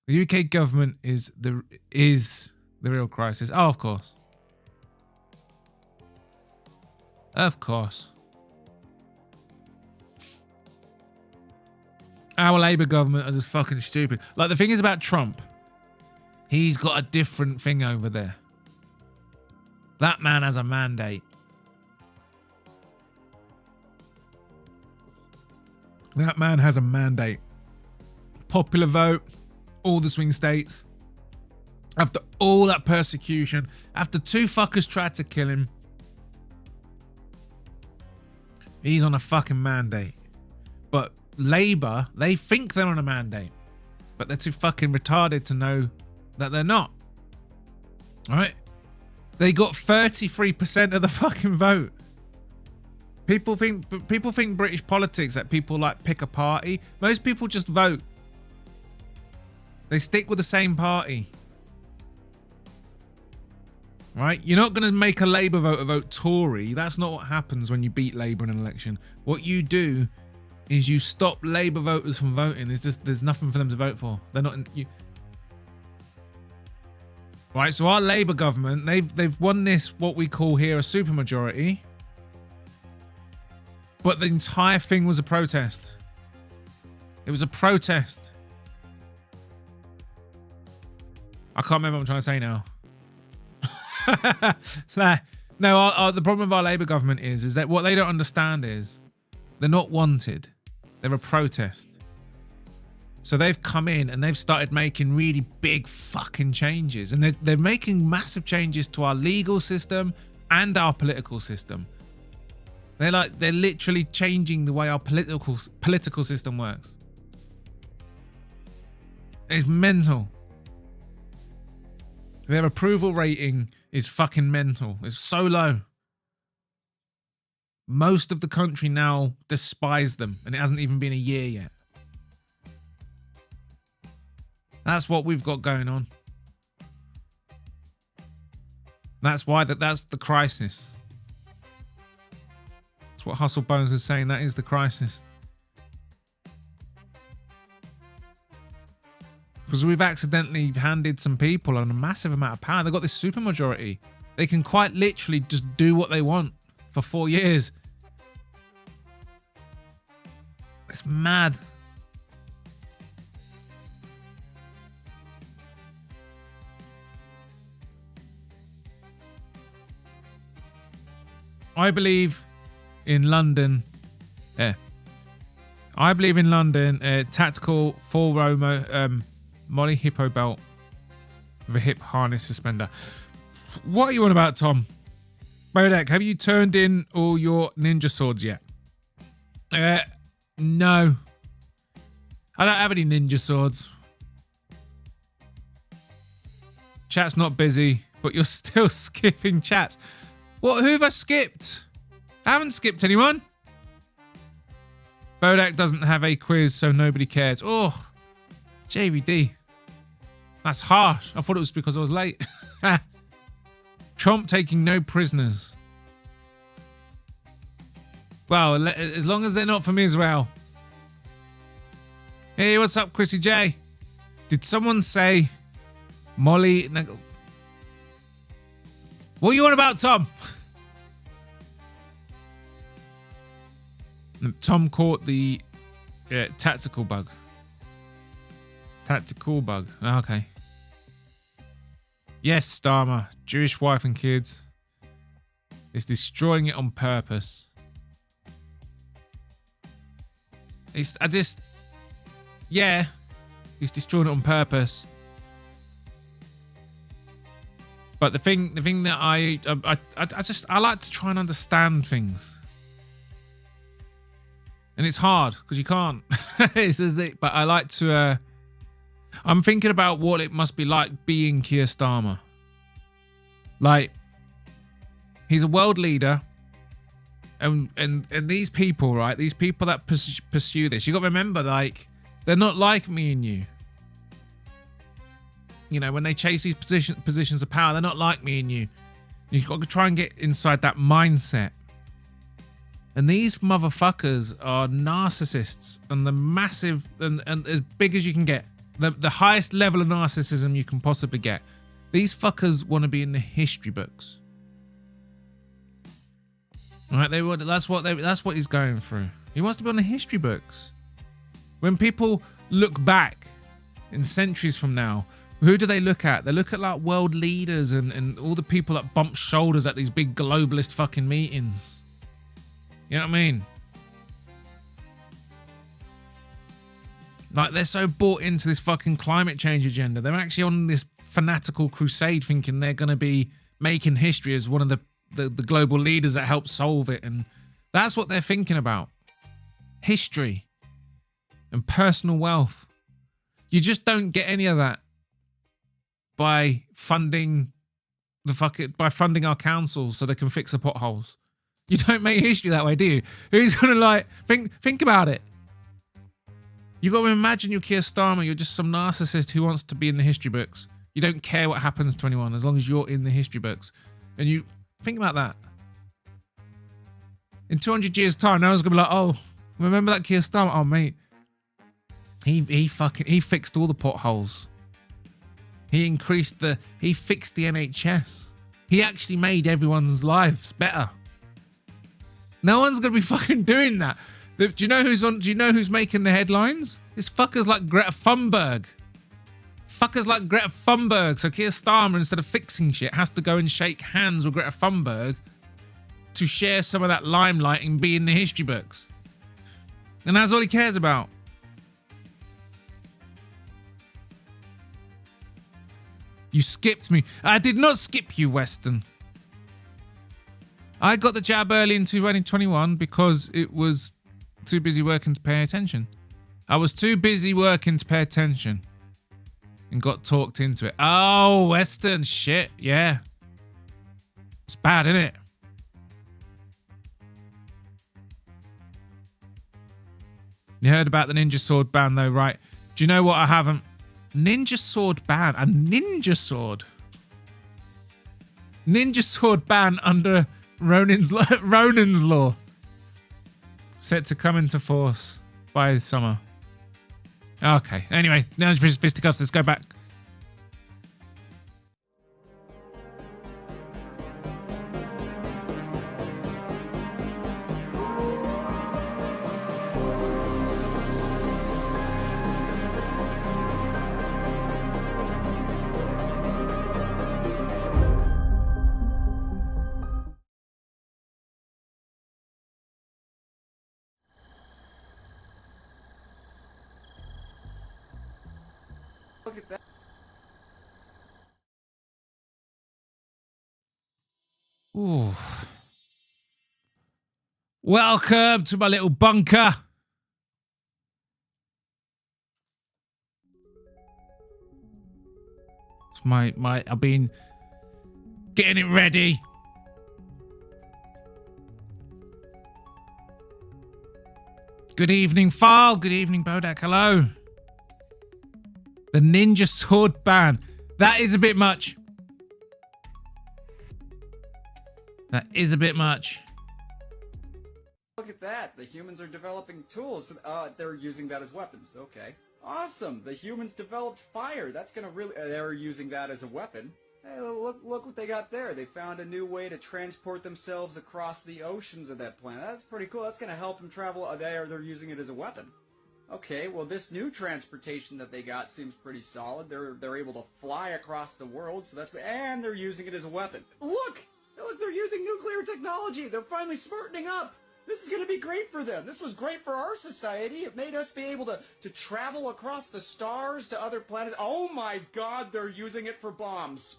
The UK government is the real crisis. Oh, of course. Of course. Our Labour government are just fucking stupid. Like the thing is about Trump, he's got a different thing over there. That man has a mandate. That man has a mandate. Popular vote, all the swing states. After all that persecution, after two fuckers tried to kill him, he's on a fucking mandate. But Labour, they think they're on a mandate, but they're too fucking retarded to know that they're not. All right? They got 33% of the fucking vote. People think British politics that people like pick a party. Most people just vote. They stick with the same party. Right? You're not going to make a Labour voter vote Tory. That's not what happens when you beat Labour in an election. What you do is you stop Labour voters from voting. There's nothing for them to vote for. They're not Right, so our Labour government, they've won this, what we call here a supermajority. But the entire thing was a protest. It was a protest. I can't remember what I'm trying to say now. No, the problem with our Labour government is that what they don't understand is they're not wanted. They're a protest. So they've come in and they've started making really big fucking changes. And they're making massive changes to our legal system and our political system. They're literally changing the way our political system works. It's mental. Their approval rating is fucking mental. It's so low. Most of the country now despise them, and it hasn't even been a year yet. That's what we've got going on. That's why that's the crisis. That's what Hustle Bones is saying. That is the crisis. Because we've accidentally handed some people on a massive amount of power. They've got this supermajority. They can quite literally just do what they want for 4 years. It's mad. I believe in London. I believe in London. Tactical full Romo Molly hippo belt with a hip harness suspender. What are you on about, Tom? Bodach, have you turned in all your ninja swords yet? No. I don't have any ninja swords. Chat's not busy, but you're still skipping chats. What? Who have I skipped? I haven't skipped anyone. Bodach doesn't have a quiz, so nobody cares. Oh, JVD. That's harsh. I thought it was because I was late. Trump taking no prisoners. Well, as long as they're not from Israel. Hey, what's up, Chrissy J? Did someone say Molly? What are you on about, Tom? Tom caught the tactical bug. Tactical bug. Okay. Yes, Starmer. Jewish wife and kids. Is destroying it on purpose. Yeah. He's destroying it on purpose. But the thing that I like to try and understand things. And it's hard because you can't. But I like to. I'm thinking about what it must be like being Keir Starmer. Like, he's a world leader, and these people, right? These people that pursue this, you got to remember, like, they're not like me and you. You know, when they chase these positions of power, they're not like me and you. You've got to try and get inside that mindset. And these motherfuckers are narcissists, and the massive and as big as you can get, the highest level of narcissism you can possibly get. These fuckers want to be in the history books. All right, that's what he's going through. He wants to be on the history books. When people look back in centuries from now, who do they look at? They look at like world leaders and all the people that bump shoulders at these big globalist fucking meetings. You know what I mean? Like, they're so bought into this fucking climate change agenda. They're actually on this fanatical crusade thinking they're going to be making history as one of the global leaders that help solve it. And that's what they're thinking about. History and personal wealth. You just don't get any of that by funding our councils so they can fix the potholes. You don't make history that way, do you? Who's gonna like think about it? You got to imagine you're Keir Starmer. You're just some narcissist who wants to be in the history books. You don't care what happens to anyone as long as you're in the history books. And you think about that. In 200 years' time, no one's gonna be like, "Oh, remember that Keir Starmer? Oh, mate, he fixed all the potholes. He fixed the NHS. He actually made everyone's lives better." No one's gonna be fucking doing that. Do you know who's making the headlines? It's fuckers like Greta Thunberg. Fuckers like Greta Thunberg. So Keir Starmer, instead of fixing shit, has to go and shake hands with Greta Thunberg to share some of that limelight and be in the history books. And that's all he cares about. You skipped me. I did not skip you, Weston. I got the jab early in 2021 because it was too busy working to pay attention. I was too busy working to pay attention and got talked into it. Oh, Western shit. Yeah. It's bad, isn't it? You heard about the ninja sword ban though, right? Do you know what I haven't? Ninja sword ban. A ninja sword. Ninja sword ban under Ronan's law. Set to come into force by summer. Okay. Anyway, now Fisticuffs. Let's go back.
Look at that.
Ooh. Welcome to my little bunker. It's I've been getting it ready. Good evening, File. Good evening, Bodach. Hello. The ninja sword ban. That is a bit much. That is a bit much.
Look at that. The humans are developing tools. They're using that as weapons. Okay. Awesome. The humans developed fire. That's gonna really... they're using that as a weapon. Hey, look what they got there. They found a new way to transport themselves across the oceans of that planet. That's pretty cool. That's gonna help them travel. They're using it as a weapon. Okay, well, this new transportation that they got seems pretty solid. They're able to fly across the world, so that's... and they're using it as a weapon. Look! Look, they're using nuclear technology. They're finally smartening up. This is going to be great for them. This was great for our society. It made us be able to travel across the stars to other planets. Oh my God, they're using it for bombs.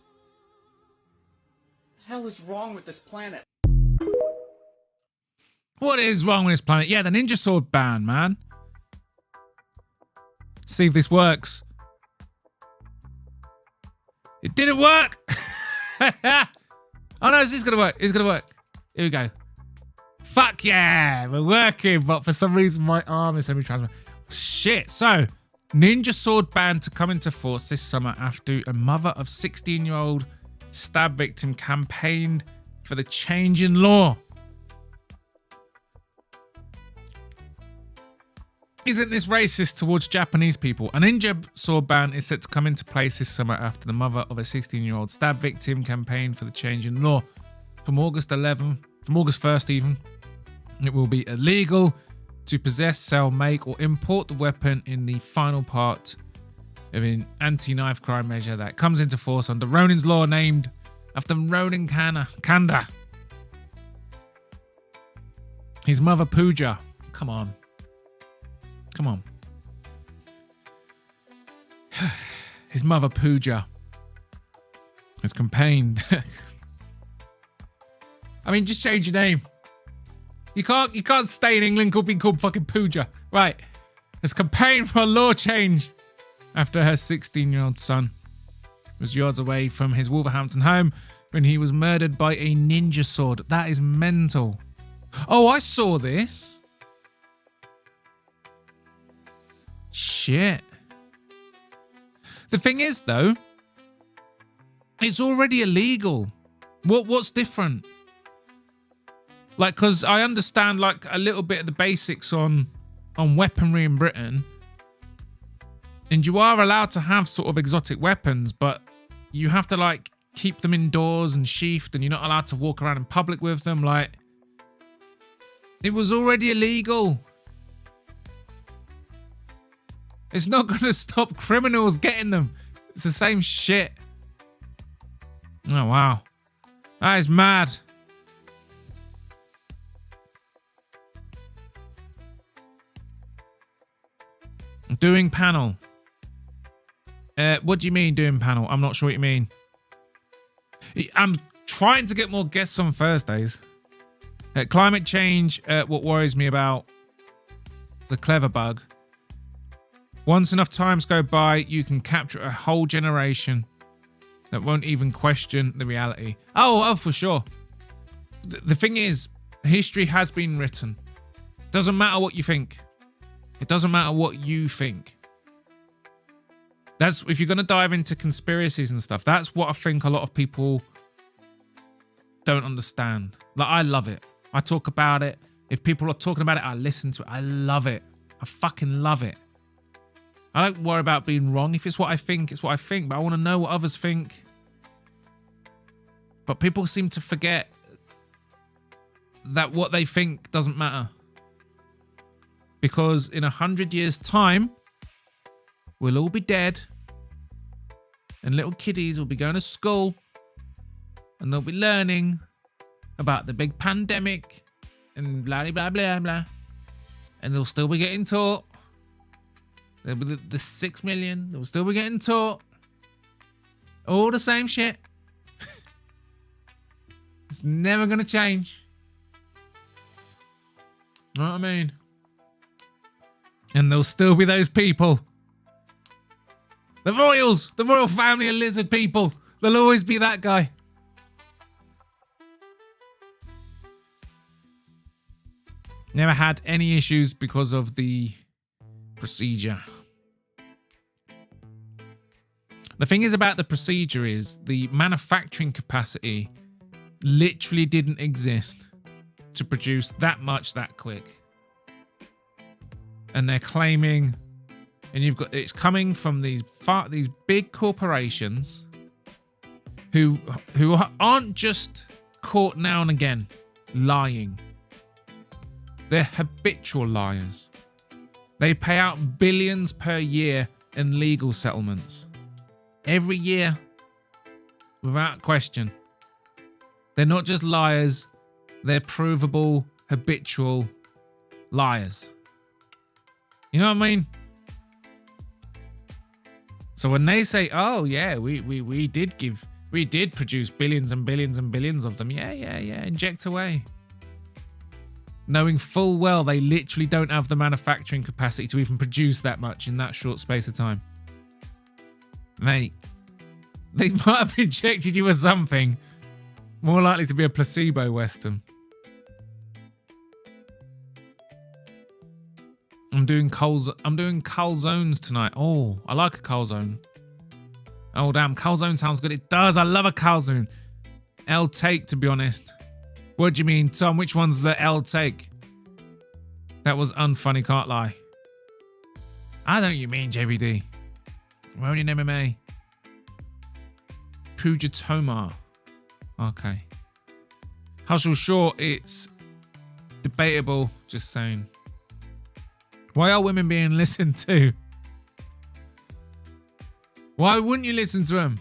What the hell is wrong with this planet?
What is wrong with this planet? Yeah, the ninja sword ban, man. See if this works. It didn't work. Oh no, this is gonna work. It's gonna work. Here we go. Fuck yeah, we're working, but for some reason my arm is semi-transparent. Shit. So, ninja sword ban to come into force this summer after a mother of 16-year-old stab victim campaigned for the change in law. Isn't this racist towards Japanese people? A ninja sword ban is set to come into place this summer after the mother of a 16-year-old stab victim campaigned for the change in law. From August 1st even, it will be illegal to possess, sell, make or import the weapon in the final part of an anti-knife crime measure that comes into force under Ronin's law named after Ronin Kanda. His mother Pooja. Come on. Come on. His mother Pooja has campaigned. I mean, just change your name. You can't stay in England being called fucking Pooja. Right. Has campaigned for a law change after her 16-year-old son was yards away from his Wolverhampton home when he was murdered by a ninja sword. That is mental. Oh, I saw this. Shit. The thing is, though, it's already illegal. What's different? Like, because I understand, like, a little bit of the basics on weaponry in Britain. And you are allowed to have sort of exotic weapons, but you have to, like, keep them indoors and sheathed, and you're not allowed to walk around in public with them. Like, it was already illegal. It's not going to stop criminals getting them. It's the same shit. Oh, wow. That is mad. Doing panel. What do you mean doing panel? I'm not sure what you mean. I'm trying to get more guests on Thursdays. Climate change, what worries me about the clever bug. Once enough times go by, you can capture a whole generation that won't even question the reality. Oh, for sure. The thing is, history has been written. Doesn't matter what you think. It doesn't matter what you think. That's if you're going to dive into conspiracies and stuff. That's what I think a lot of people don't understand. Like, I love it. I talk about it. If people are talking about it, I listen to it. I love it. I fucking love it. I don't worry about being wrong. If it's what I think, it's what I think. But I want to know what others think. But people seem to forget that what they think doesn't matter. Because in 100 years' time, we'll all be dead. And little kiddies will be going to school. And they'll be learning about the big pandemic. And blah, blah, blah, blah. And they'll still be getting taught There'll be the 6 million. They'll still be getting taught. All the same shit. It's never going to change. Know what I mean? And there'll still be those people. The royals, the royal family of lizard people. There'll always be that guy. Never had any issues because of the procedure. The thing is about the procedure is the manufacturing capacity literally didn't exist to produce that much that quick. And they're claiming, and you've got, it's coming from these big corporations who aren't just caught now and again lying. They're habitual liars. They pay out billions per year in legal settlements. Every year, without question. They're not just liars, they're provable, habitual liars. You know what I mean? So when they say, oh yeah, we did produce billions and billions and billions of them. Yeah, inject away. Knowing full well they literally don't have the manufacturing capacity to even produce that much in that short space of time. Mate, they might have injected you with something more likely to be a placebo Western. I'm doing calzones tonight. Oh, I like a calzone. Oh damn, calzone sounds good. It does. I love a calzone. L take, to be honest. What do you mean, Tom? Which one's the L take? That was unfunny, can't lie. I know what you mean, JBD. We're only in MMA. Pujatoma. Okay. Hustle Short, it's debatable, just saying. Why are women being listened to? Why wouldn't you listen to them?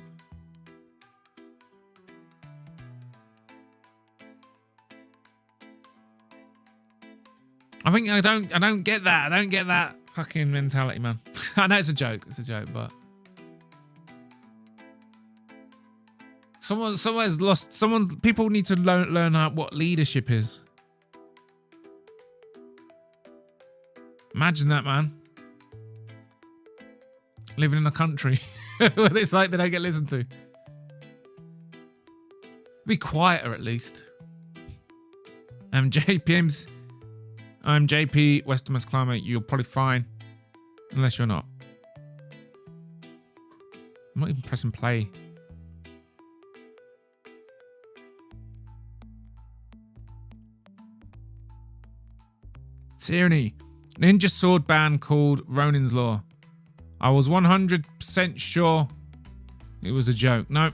I think I don't get that. I don't get that fucking mentality, man. I know it's a joke. It's a joke, but someone's lost. People need to learn out what leadership is. Imagine that, man. Living in a country where it's like they don't get listened to. Be quieter at least. I'm JP, Westernmost Climate. You're probably fine. Unless you're not. I'm not even pressing play. Tyranny. Ninja sword band called Ronin's Law. I was 100% sure it was a joke. Nope.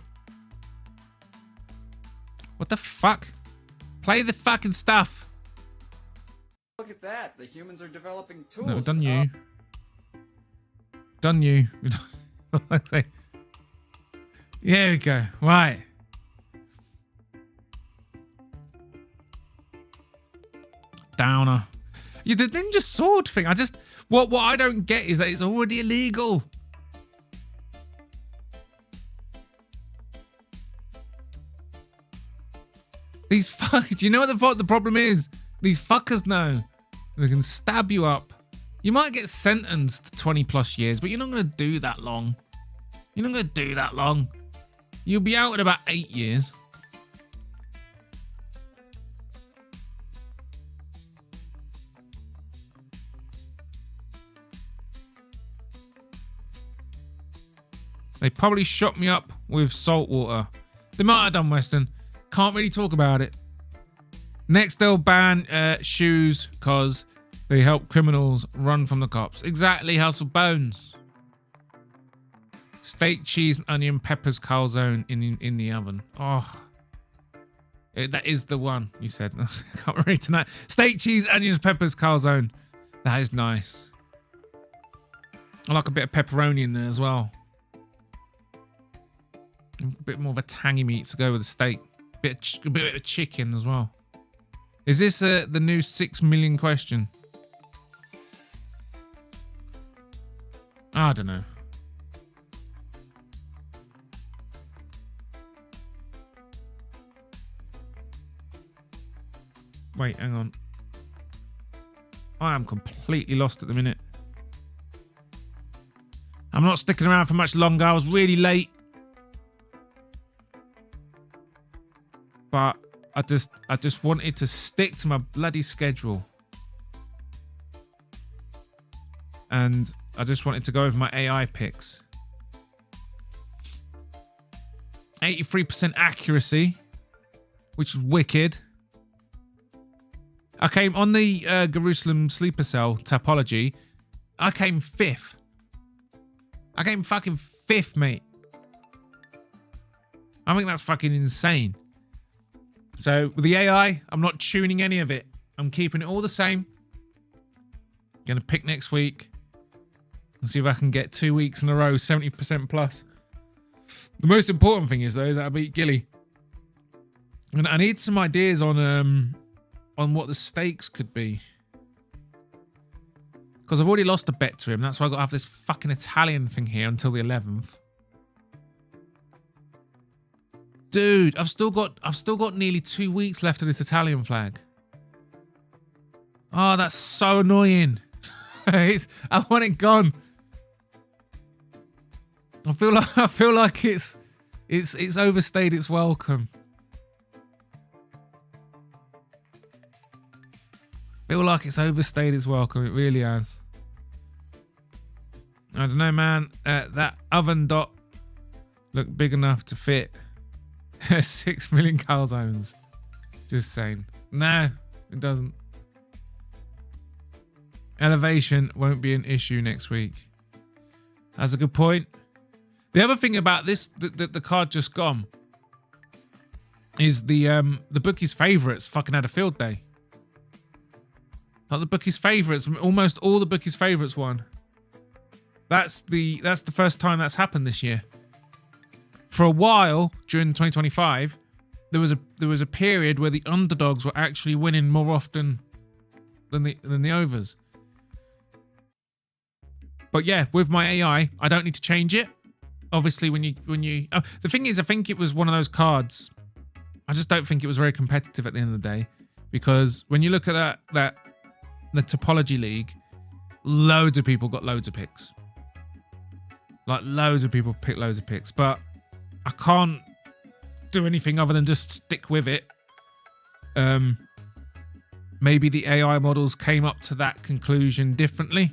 What the fuck? Play the fucking stuff.
Look at that. The humans are developing tools.
No, done you. Done you. Here we go. Right. Downer. Yeah, the ninja sword thing. What I don't get is that it's already illegal. These fuckers. Do you know what the problem is? These fuckers know they can stab you up. You might get sentenced to 20 plus years, but you're not going to do that long. You're not going to do that long. You'll be out in about 8 years. They probably shot me up with salt water. They might have done, Western. Can't really talk about it. Next, they'll ban shoes because they help criminals run from the cops. Exactly, House of Bones. Steak, cheese, and onion peppers calzone in the oven. Oh, that is the one you said. I can't read tonight. Steak, cheese, onions, peppers calzone. That is nice. I like a bit of pepperoni in there as well. A bit more of a tangy meat to go with the steak. A bit of chicken as well. Is this the new 6 million question? I don't know. Wait, hang on. I am completely lost at the minute. I'm not sticking around for much longer. I was really late. But I just wanted to stick to my bloody schedule. And I just wanted to go over my AI picks. 83% accuracy, which is wicked. I came on the Jerusalem sleeper cell topology. I came 5th. I came fucking 5th, mate. I think that's fucking insane. So with the AI, I'm not tuning any of it. I'm keeping it all the same. Gonna pick next week. And see if I can get 2 weeks in a row, 70% plus. The most important thing is though, is that I beat Gilly. And I need some ideas on what the stakes could be. Because I've already lost a bet to him. That's why I've got to have this fucking Italian thing here until the 11th. Dude, I've still got nearly 2 weeks left of this Italian flag. Oh, that's so annoying. I want it gone. I feel like it's overstayed its welcome. Feel like it's overstayed its welcome. It really has. I don't know, man. That oven dot looked big enough to fit 6 million calzones. Just saying. No, it doesn't. Elevation won't be an issue next week. That's a good point. The other thing about this, the card just gone, is the bookies' favourites fucking had a field day. Like the bookies' favourites, almost all the bookies' favourites won. That's the first time that's happened this year. For a while during 2025, there was a period where the underdogs were actually winning more often than the overs. But yeah, with my AI, I don't need to change it. Obviously, when you the thing is, I think it was one of those cards. I just don't think it was very competitive at the end of the day, because when you look at the topology league, loads of people got loads of picks. Like loads of people pick loads of picks, but I can't do anything other than just stick with it. Maybe the AI models came up to that conclusion differently,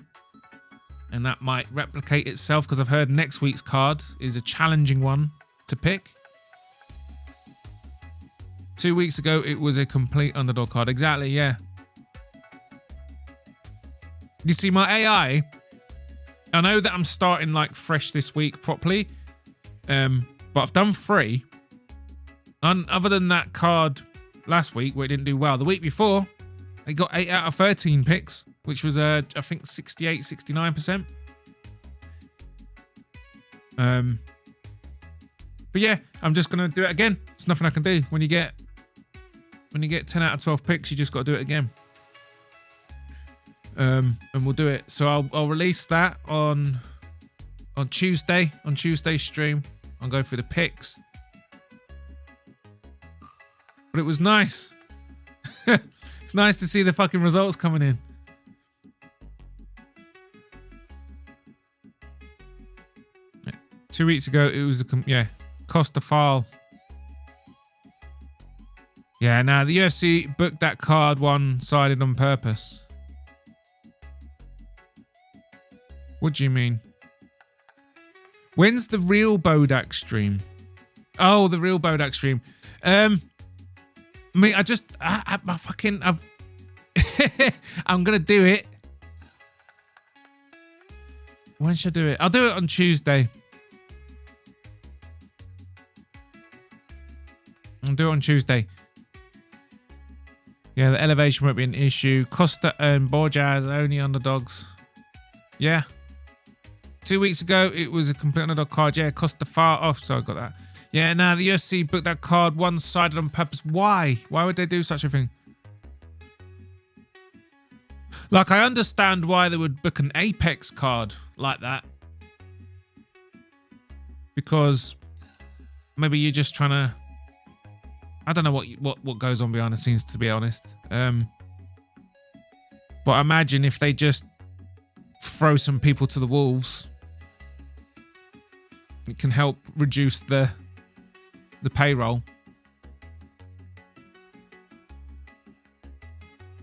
and that might replicate itself, because I've heard next week's card is a challenging one to pick. 2 weeks ago, it was a complete underdog card. Exactly, yeah. You see, my AI, I know that I'm starting like fresh this week properly, but I've done 3. Other than that card last week where it didn't do well, the week before, I got 8 out of 13 picks, which was, I think, 68, 69%. But yeah, I'm just going to do it again. There's nothing I can do. When you get 10 out of 12 picks, you just got to do it again. And we'll do it. So I'll release that on Tuesday. On Tuesday's stream, I'll go through the picks. But it was nice. It's nice to see the fucking results coming in. Yeah. 2 weeks ago, it was Costa File. Yeah, now the UFC booked that card one-sided on purpose. What do you mean? When's the real Bodach stream? Oh, the real Bodach stream. Me, I fucking, I'm gonna do it. When should I do it? I'll do it on Tuesday. I'll do it on Tuesday. Yeah, the elevation won't be an issue. Costa and Borjas are only underdogs. Yeah. 2 weeks ago, it was a complete underdog card. Yeah, Costa far off, so I got that. Yeah, now the UFC booked that card one-sided on purpose. Why? Why would they do such a thing? Like, I understand why they would book an Apex card like that. because maybe you're just trying to. I don't know what goes on behind the scenes, to be honest. But imagine if they just throw some people to the wolves, it can help reduce the payroll.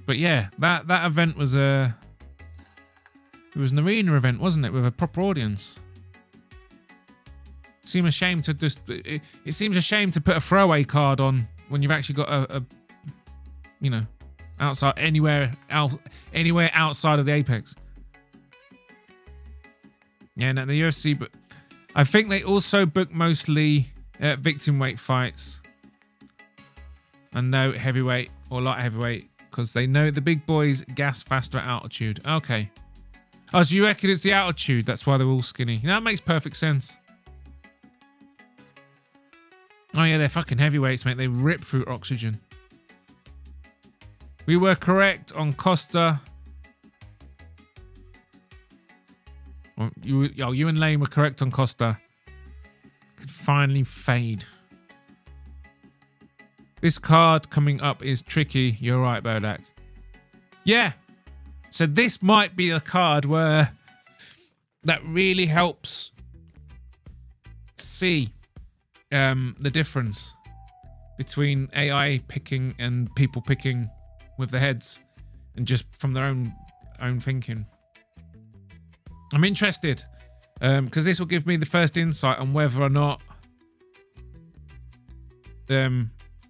But yeah, that event was it was an arena event, wasn't it, with a proper audience? It seems a shame to it seems a shame to put a throwaway card on when you've actually got a outside anywhere outside of the Apex. Yeah, no, the UFC, but I think they also book mostly victim weight fights and no heavyweight or light heavyweight because they know the big boys gas faster at altitude. Okay. Oh, so you reckon it's the altitude? That's why they're all skinny. That makes perfect sense. Oh yeah, they're fucking heavyweights, mate. They rip through oxygen. We were correct on Costa. Well, you and Lane were correct on Costa. Could finally fade. This card coming up is tricky. You're right, Bodach. Yeah. So this might be a card where that really helps see the difference between AI picking and people picking with the heads and just from their own thinking. I'm interested because this will give me the first insight on whether or not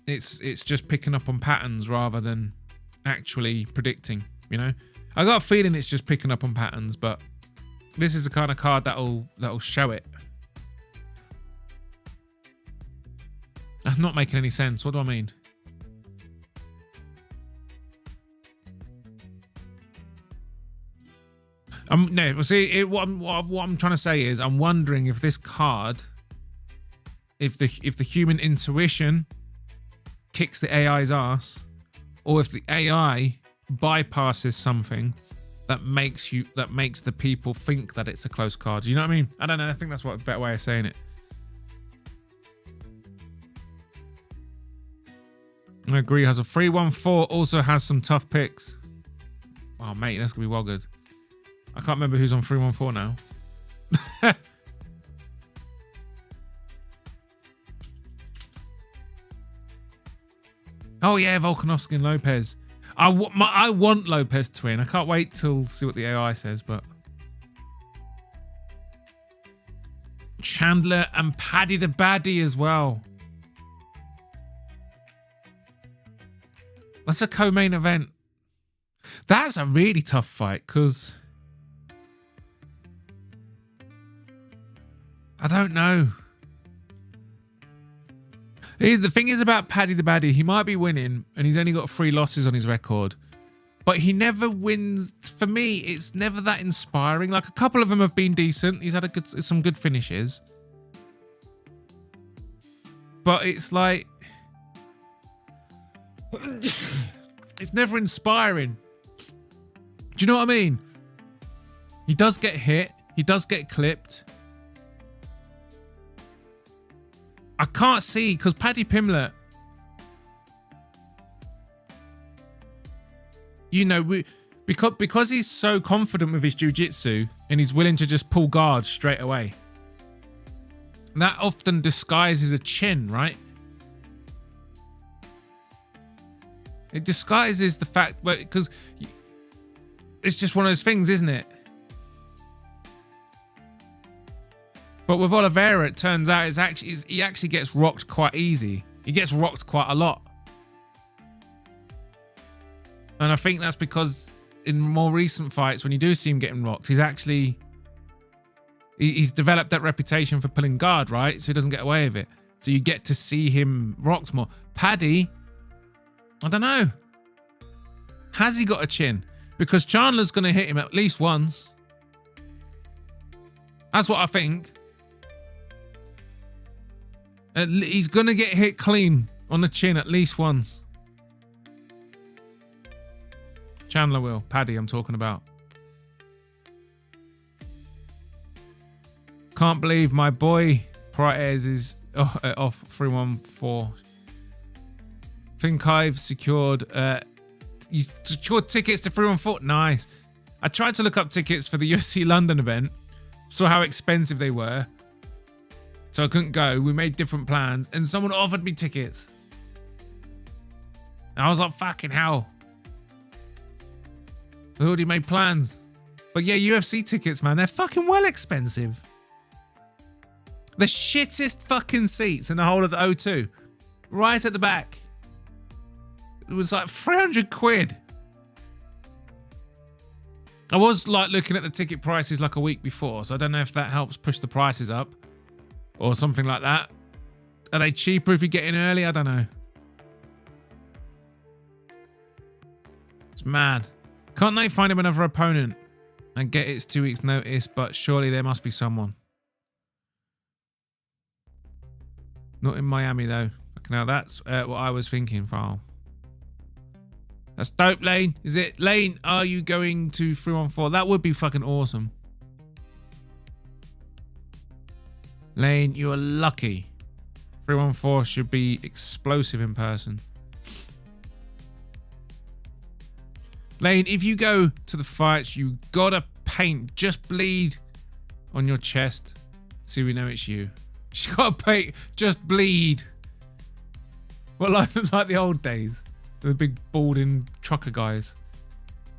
it's just picking up on patterns rather than actually predicting, you know? I got a feeling it's just picking up on patterns, but this is the kind of card that'll show it. I'm not making any sense. What do I mean? No. See, what I'm trying to say is, I'm wondering if this card, if the human intuition kicks the AI's ass, or if the AI bypasses something that makes the people think that it's a close card. You know what I mean? I don't know. I think that's a better way of saying it. I agree. Has a 314. Also has some tough picks. Wow, mate, that's gonna be well good. I can't remember who's on 314 now. Oh yeah, Volkanovski and Lopez. I want Lopez to win. I can't wait till see what the AI says, but Chandler and Paddy the Baddie as well. That's a co-main event. That's a really tough fight because I don't know. The thing is about Paddy the Baddie, he might be winning and he's only got 3 losses on his record, but he never wins. For me, it's never that inspiring. Like, a couple of them have been decent. He's had some good finishes, but it's like it's never inspiring. Do you know what I mean? He does get hit. He does get clipped. I can't see, because Paddy Pimblett, you know, because he's so confident with his jiu-jitsu and he's willing to just pull guard straight away. That often disguises a chin, right? It disguises the fact, because it's just one of those things, isn't it? But with Oliveira, it turns out he actually gets rocked quite easy. He gets rocked quite a lot. And I think that's because in more recent fights, when you do see him getting rocked, he's developed that reputation for pulling guard, right? So he doesn't get away with it. So you get to see him rocked more. Paddy, I don't know. Has he got a chin? Because Chandler's going to hit him at least once. That's what I think. He's going to get hit clean on the chin at least once. Chandler will. Paddy, I'm talking about. Can't believe my boy Prize is off 314. Think I've secured. You secured tickets to 314. Nice. I tried to look up tickets for the UFC London event. Saw how expensive they were. So I couldn't go. We made different plans. And someone offered me tickets. And I was like, fucking hell. I already made plans. But yeah, UFC tickets, man. They're fucking well expensive. The shittest fucking seats in the whole of the O2. Right at the back. It was like 300 quid. I was like looking at the ticket prices like a week before, so I don't know if that helps push the prices up or something like that. Are they cheaper if you get in early? I don't know. It's mad. Can't they find him another opponent and get its 2 weeks notice? But surely there must be someone. Not in Miami though. Fucking hell, that's what I was thinking, Farl. That's dope, Lane. Is it? Lane, are you going to 314? That would be fucking awesome. Lane, you are lucky. 314 should be explosive in person. Lane, if you go to the fights, you gotta paint, just bleed on your chest so we know it's you. You gotta paint, just bleed. Well, like the old days. The big balding trucker guys.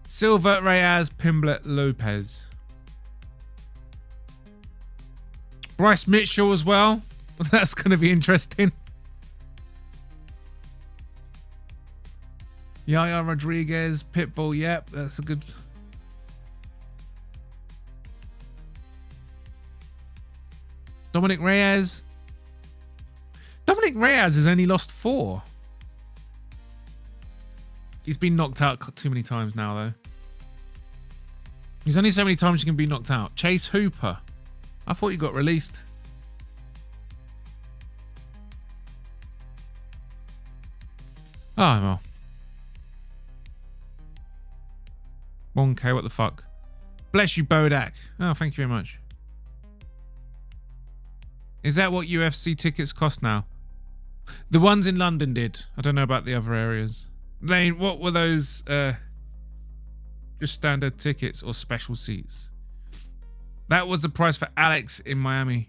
Silva, Reyes, Pimblet, Lopez. Bryce Mitchell as well. That's going to be interesting. Yaya Rodriguez, Pitbull. Yep, that's a good... Dominic Reyes. Dominic Reyes has only lost 4. He's been knocked out too many times now, though. There's only so many times you can be knocked out. Chase Hooper. I thought he got released. Oh, well. 1K, what the fuck? Bless you, Bodach. Oh, thank you very much. Is that what UFC tickets cost now? The ones in London did. I don't know about the other areas. Lane, what were those just standard tickets or special seats? That was the price for Alex in Miami.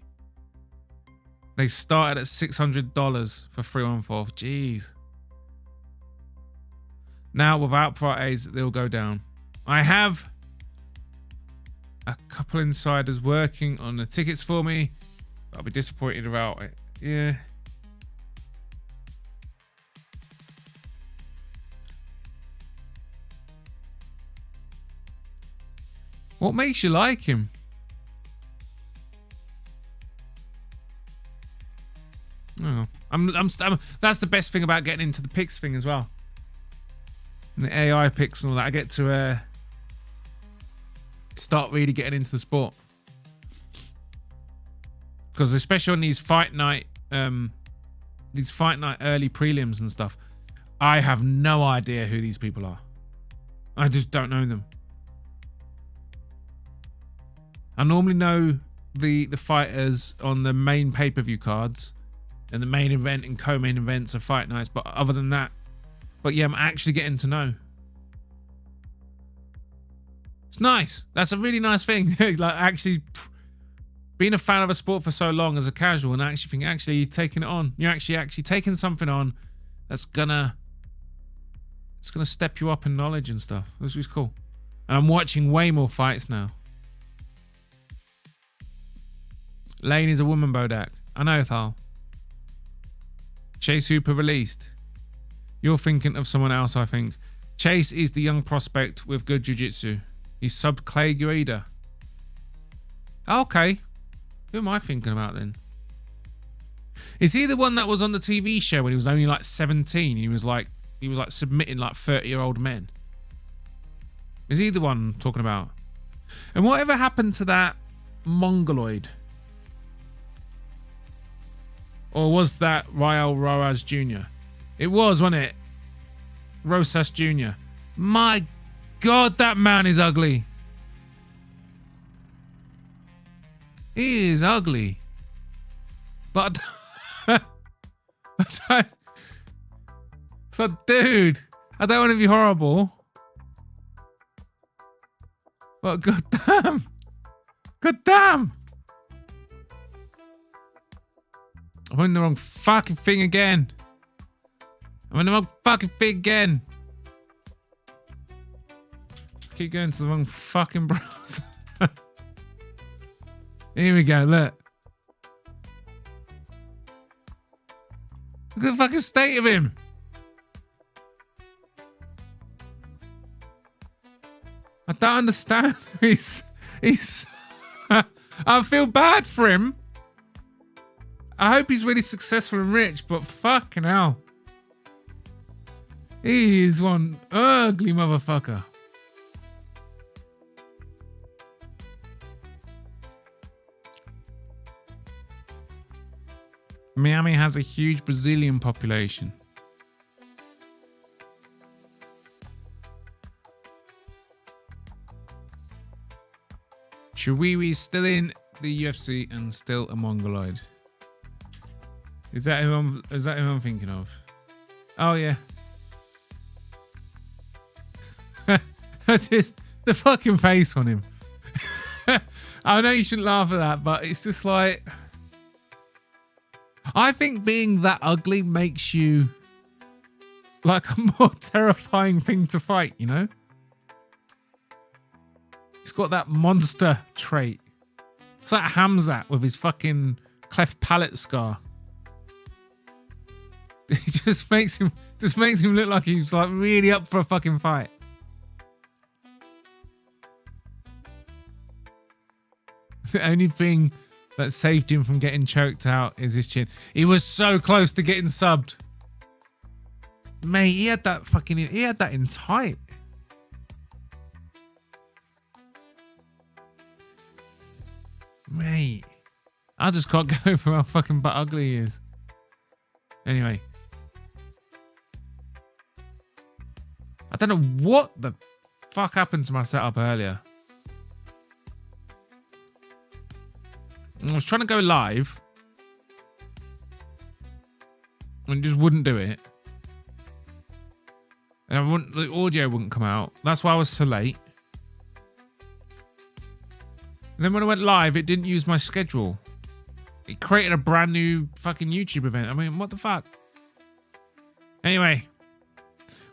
They started at $600 for 314. Jeez. Now without prices, they'll go down. I have a couple insiders working on the tickets for me. I'll be disappointed about it. Yeah. What makes you like him? Oh, I'm that's the best thing about getting into the picks thing as well. And the AI picks and all that. I get to start really getting into the sport. Because especially on these fight night early prelims and stuff, I have no idea who these people are. I just don't know them. I normally know the fighters on the main pay-per-view cards and the main event and co-main events of fight nights, but other than that, but yeah, I'm actually getting to know. It's nice. That's a really nice thing. Like actually being a fan of a sport for so long as a casual and actually think actually taking it on. You're actually taking something on that's gonna step you up in knowledge and stuff. Which is cool. And I'm watching way more fights now. Lane is a woman, Bodach. I know, Thal. Chase Hooper released. You're thinking of someone else, I think. Chase is the young prospect with good jiu-jitsu. He's sub Clay Guida. Okay. Who am I thinking about then? Is he the one that was on the TV show when he was only like 17? He was like submitting like 30-year-old men. Is he the one I'm talking about? And whatever happened to that Mongoloid? Or was that Raul Rojas Jr.? It was, wasn't it? Rosas Jr. My God, that man is ugly. He is ugly. But so, dude, I don't want to be horrible. But goddamn. I'm in the wrong fucking thing again. Keep going to the wrong fucking browser. Here we go, look. Look at the fucking state of him. I don't understand. He's I feel bad for him. I hope he's really successful and rich, but fucking hell. He is one ugly motherfucker. Miami has a huge Brazilian population. Chihuahua is still in the UFC and still a mongoloid. Is that who I'm thinking of? Oh yeah. Just the fucking face on him. I know you shouldn't laugh at that, but it's just like, I think being that ugly makes you like a more terrifying thing to fight, you know? He's got that monster trait. It's like Hamzat with his fucking cleft palate scar. It just makes him look like he's like really up for a fucking fight. The only thing that saved him from getting choked out is his chin. He was so close to getting subbed. Mate, he had that in tight. Mate, I just can't go over how fucking butt ugly he is. Anyway. I don't know what the fuck happened to my setup earlier. I was trying to go live and just wouldn't do it. And the audio wouldn't come out. That's why I was so late. And then when I went live, it didn't use my schedule. It created a brand new fucking YouTube event. I mean, what the fuck? Anyway.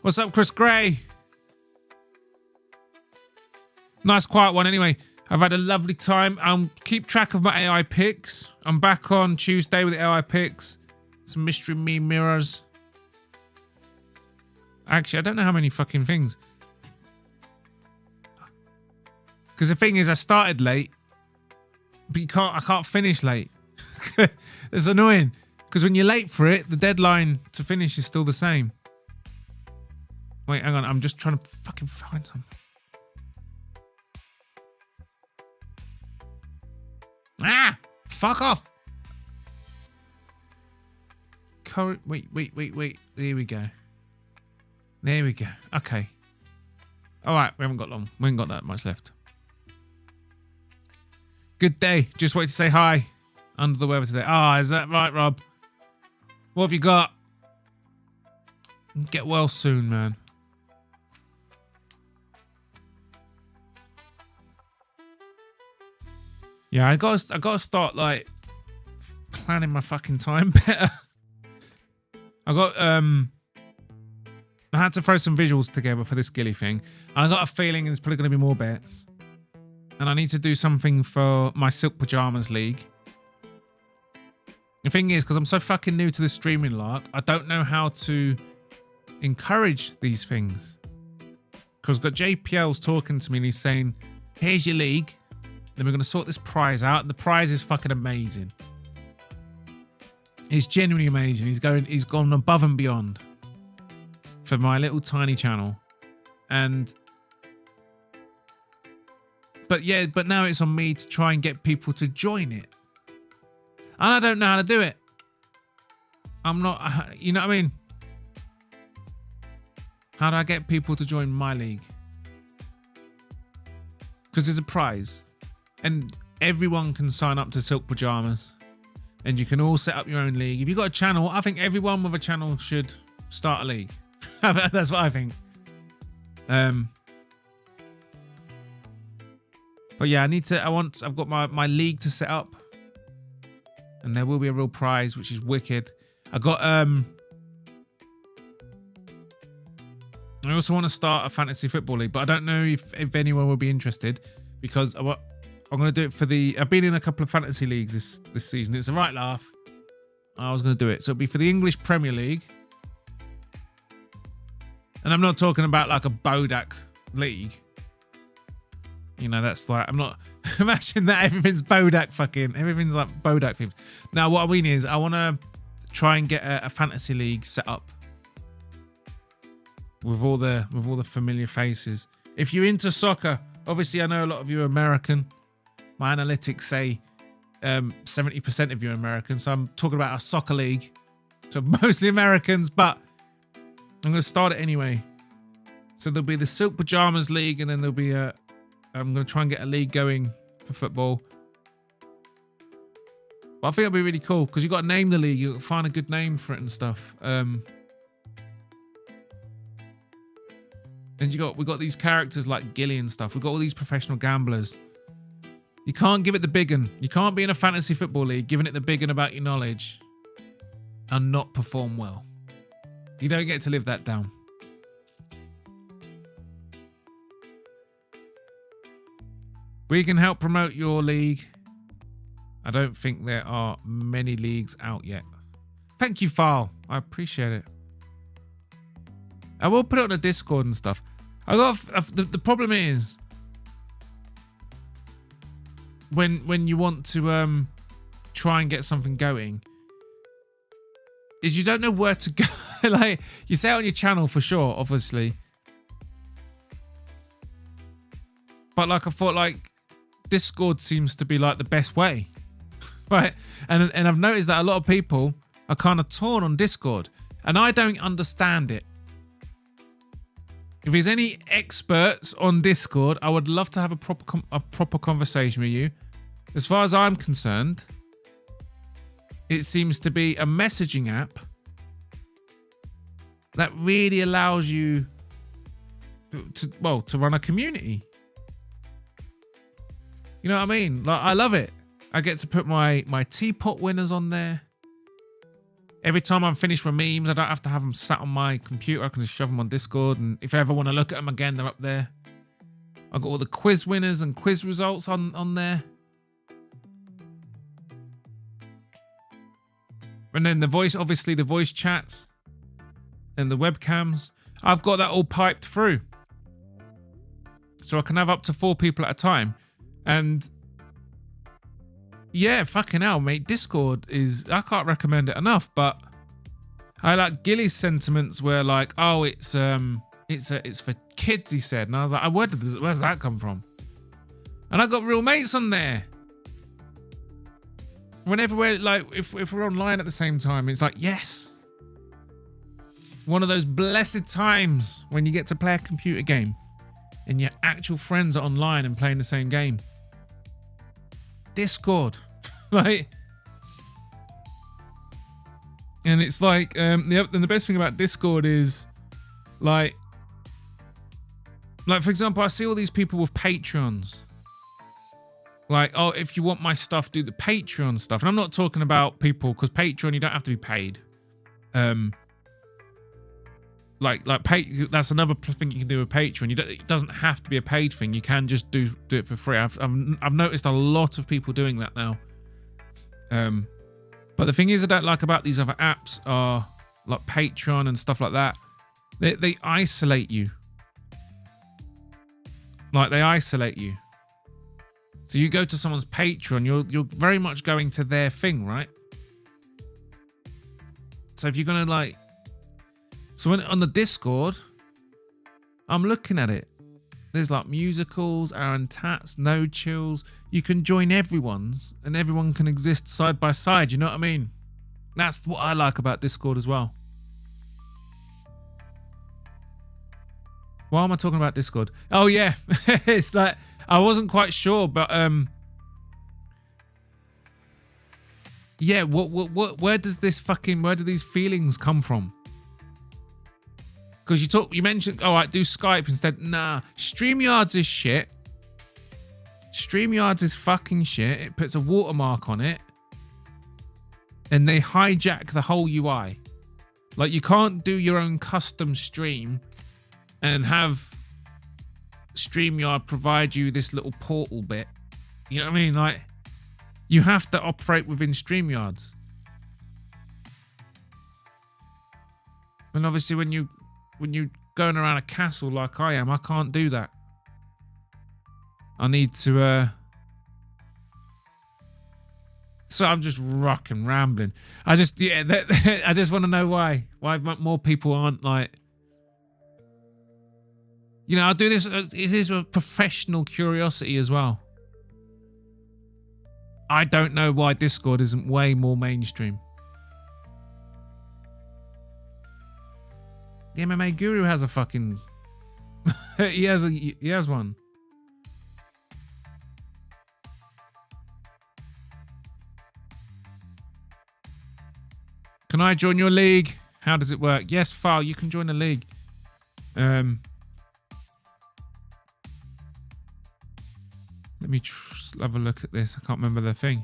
What's up, Chris Gray? Nice quiet one anyway. I've had a lovely time. Keep track of my AI picks. I'm back on Tuesday with the AI picks. Some mystery meme mirrors. Actually, I don't know how many fucking things. Because the thing is, I started late, but I can't finish late. It's annoying. Because when you're late for it, the deadline to finish is still the same. Wait, hang on. I'm just trying to fucking find something. Ah! Fuck off! Wait. There we go. Okay. Alright, we haven't got long. We haven't got that much left. Good day. Just wait to say hi. Under the weather today. Ah, is that right, Rob? What have you got? Get well soon, man. Yeah, I gotta start like planning my fucking time better. I had to throw some visuals together for this Gilly thing. I got a feeling there's probably gonna be more bets. And I need to do something for my Silk Pajamas League. The thing is, because I'm so fucking new to this streaming lark, I don't know how to encourage these things. Because I've got JPL's talking to me and he's saying, here's your league. Then we're going to sort this prize out. And the prize is fucking amazing. It's genuinely amazing. He's gone above and beyond for my little tiny channel. But now it's on me to try and get people to join it. And I don't know how to do it. I'm not, you know what I mean? How do I get people to join my league? Because there's a prize. And everyone can sign up to Silk Pajamas. and you can all set up your own league. If you've got a channel, I think everyone with a channel should start a league. That's what I think. But yeah, I've got my league to set up, and there will be a real prize, which is wicked. I also want to start a fantasy football league, but I don't know if anyone will be interested, because I'm going to do it for I've been in a couple of fantasy leagues this season. It's a right laugh. I was going to do it. So it'll be for the English Premier League. And I'm not talking about like a Bodach league. You know, that's like, I'm not, imagine that everything's Bodach everything's like Bodach themed. Now, what I mean is, I want to try and get a fantasy league set up with all the familiar faces. If you're into soccer, obviously I know a lot of you are American. My analytics say 70% of you are American, so I'm talking about a soccer league. So mostly Americans, but I'm going to start it anyway. So there'll be the Silk Pajamas League, and then there'll be I'm going to try and get a league going for football. But I think it'll be really cool, because you've got to name the league. You'll find a good name for it and stuff. And we've got these characters like Gilly and stuff. We've got all these professional gamblers. You can't give it the big un. You can't be in a fantasy football league giving it the big un about your knowledge and not perform well. You don't get to live that down. We can help promote your league. I don't think there are many leagues out yet. Thank you, File. I appreciate it. I will put it on the Discord and stuff. The problem is, when you want to try and get something going, is you don't know where to go. Like, you say it on your channel for sure, obviously, but like I thought, like Discord seems to be like the best way, right? And I've noticed that a lot of people are kind of torn on Discord, and I don't understand it. If there's any experts on Discord, I would love to have a proper conversation with you. As far as I'm concerned, it seems to be a messaging app that really allows you to run a community. You know what I mean? Like, I love it. I get to put my teapot winners on there. Every time I'm finished with memes, I don't have to have them sat on my computer. I can just shove them on Discord, and if I ever want to look at them again, they're up there. I've got all the quiz winners and quiz results on there. And then the voice chats and the webcams. I've got that all piped through. So I can have up to 4 people at a time. And yeah, fucking hell, mate. Discord I can't recommend it enough, but I like Gilly's sentiments were like, oh, it's for kids, he said. And I was like, where's that come from? And I got real mates on there. Whenever we're like, if we're online at the same time, it's like, yes. One of those blessed times when you get to play a computer game and your actual friends are online and playing the same game. Discord, right? And it's like, and the best thing about Discord is like for example, I see all these people with Patreons. Like, oh, if you want my stuff, do the Patreon stuff. And I'm not talking about people, because Patreon, you don't have to be paid. That's another thing you can do with Patreon. It doesn't have to be a paid thing. You can just do it for free. I've noticed a lot of people doing that now. But the thing is, I don't like about these other apps are like Patreon and stuff like that. They isolate you. Like, they isolate you. So you go to someone's Patreon, you're very much going to their thing, right? So if you're gonna like, so when on the Discord, I'm looking at it. There's like musicals, Aaron Tats, No Chills. You can join everyone's, and everyone can exist side by side. You know what I mean? That's what I like about Discord as well. Why am I talking about Discord? Oh yeah, it's like, I wasn't quite sure, but yeah, where does this fucking, where do these feelings come from? Because you mentioned, all right, do Skype instead. Nah, StreamYards is shit. StreamYards is fucking shit. It puts a watermark on it. And they hijack the whole UI. Like, you can't do your own custom stream and have StreamYard provide you this little portal bit. You know what I mean? Like, you have to operate within StreamYards. And obviously when you're going around a castle like I am, I can't do that. I need to so I'm just rocking, rambling. I just want to know why more people aren't like, you know, I'll do this. Is this a professional curiosity as well? I don't know why Discord isn't way more mainstream. The MMA Guru has a fucking he has one. Can I join your league? How does it work? Yes, File, you can join the league. Let me have a look at this. I can't remember the thing.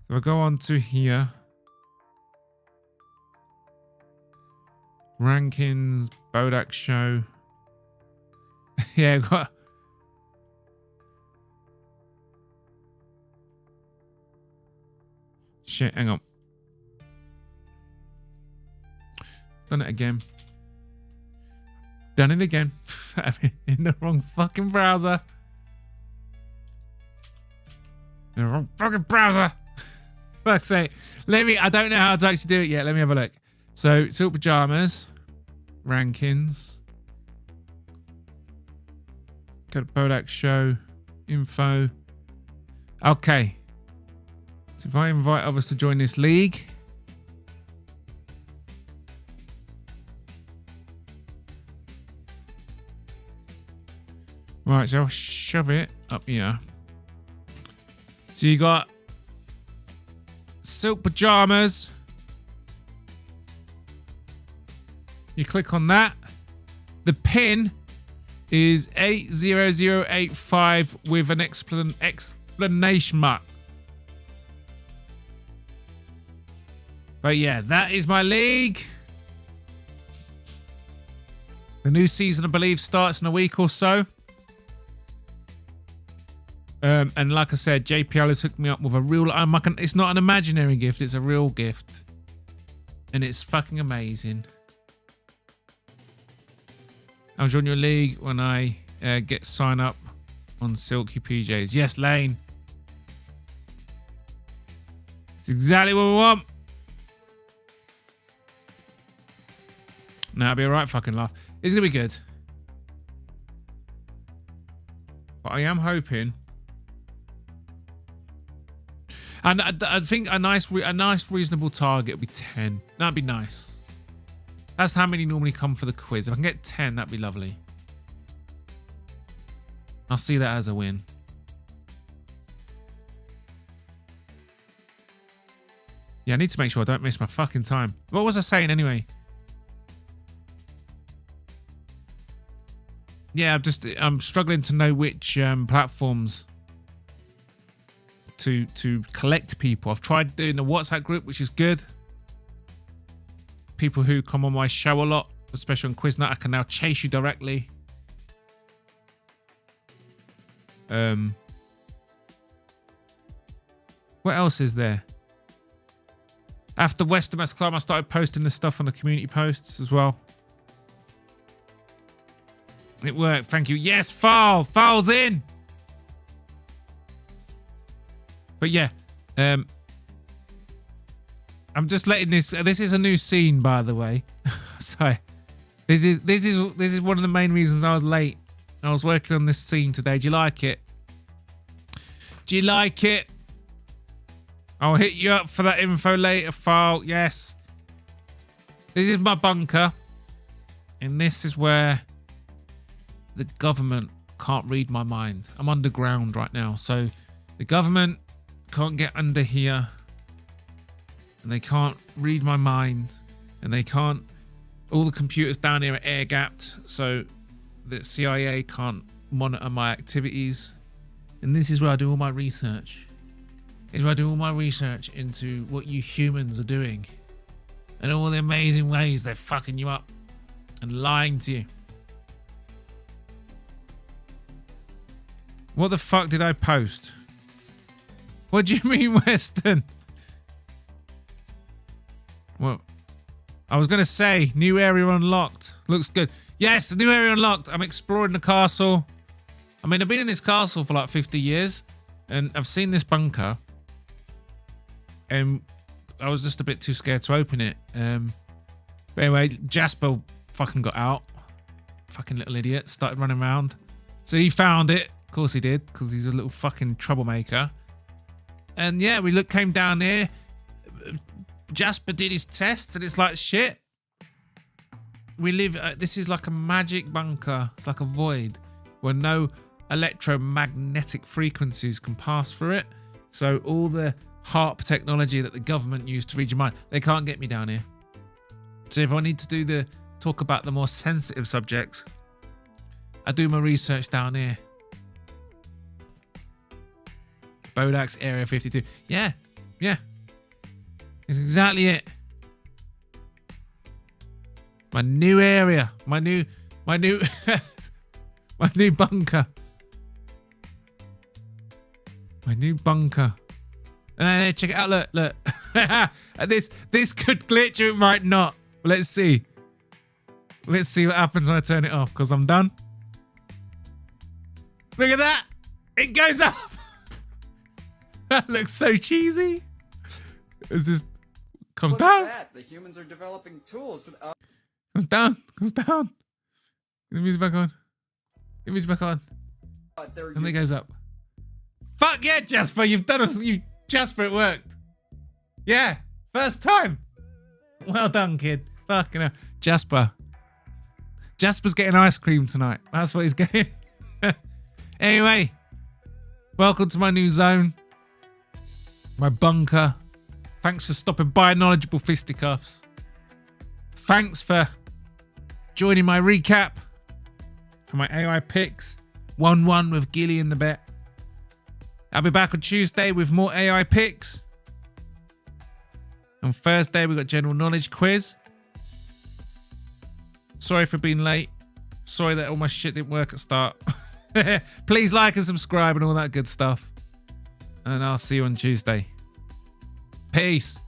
So I go on to here. Rankings, Bodach Show. Yeah, got. Shit, hang on. Done it again. Done it again. In the wrong fucking browser. In the wrong fucking browser. Fuck's sake. I don't know how to actually do it yet. Let me have a look. So, Silk Pajamas. Rankings. Go to Bodach Show. Info. Okay. So if I invite others to join this league. Right, so I'll shove it up here. So you got Silk Pajamas. You click on that. The pin is 80085 with an explanation mark. But yeah, that is my league. The new season, I believe, starts in a week or so. And like I said, JPL has hooked me up with a real... it's not an imaginary gift, it's a real gift. And it's fucking amazing. I'll join your league when I get sign up on Silky PJs. Yes, Lane. It's exactly what we want. No, it'll be a right fucking laugh. It's going to be good. But I am hoping... And I think a nice reasonable target would be 10. That'd be nice. That's how many normally come for the quiz. If I can get 10, that'd be lovely. I'll see that as a win. Yeah, I need to make sure I don't miss my fucking time. What was I saying anyway? Yeah, I'm struggling to know which platforms to collect people. I've tried doing a WhatsApp group, which is good. People who come on my show a lot, especially on Quiznut, I can now chase you directly. What else is there? After Western Mass Climb, I started posting the stuff on the community posts as well. It worked. Thank you. Yes, File's in. But yeah, I'm just letting this. This is a new scene, by the way. Sorry, this is one of the main reasons I was late. I was working on this scene today. Do you like it? Do you like it? I'll hit you up for that info later, File. Yes. This is my bunker, and this is where the government can't read my mind. I'm underground right now, so the government can't get under here and they can't read my mind, and they can't. All the computers down here are air gapped, so the CIA can't monitor my activities. And this is where I do all my research. This is where I do all my research into what you humans are doing, and all the amazing ways they're fucking you up and lying to you. What the fuck did I post? What do you mean, Western? Well, I was going to say, new area unlocked. Looks good. Yes, new area unlocked. I'm exploring the castle. I mean, I've been in this castle for like 50 years, and I've seen this bunker, and I was just a bit too scared to open it. But anyway, Jasper fucking got out. Fucking little idiot. Started running around. So he found it. Of course he did, because he's a little fucking troublemaker. And yeah, we came down here. Jasper did his tests, and it's like shit. We live. This is like a magic bunker. It's like a void where no electromagnetic frequencies can pass through it. So all the HARP technology that the government used to read your mind, they can't get me down here. So if I need to talk about the more sensitive subjects, I do my research down here. Bodach's Area 52. Yeah. It's exactly it. My new area. My new my new bunker. My new bunker. Check it out. Look. This could glitch or it might not. Let's see. Let's see what happens when I turn it off, because I'm done. Look at that. It goes up. That looks so cheesy. It's just comes down.
That? The humans are developing tools.
Comes down. Get the music back on. And then it goes up. Fuck yeah, Jasper! You've done us. Jasper, it worked. Yeah, first time. Well done, kid. Fucking hell. Jasper's getting ice cream tonight. That's what he's getting. Anyway, welcome to my new zone. My bunker. Thanks for stopping by, knowledgeable fisticuffs. Thanks for joining my recap for my AI picks. 1-1 with Gilly in the bet. I'll be back on Tuesday with more AI picks. On Thursday, we've got general knowledge quiz. Sorry for being late. Sorry that all my shit didn't work at start. Please like and subscribe and all that good stuff. And I'll see you on Tuesday. Peace.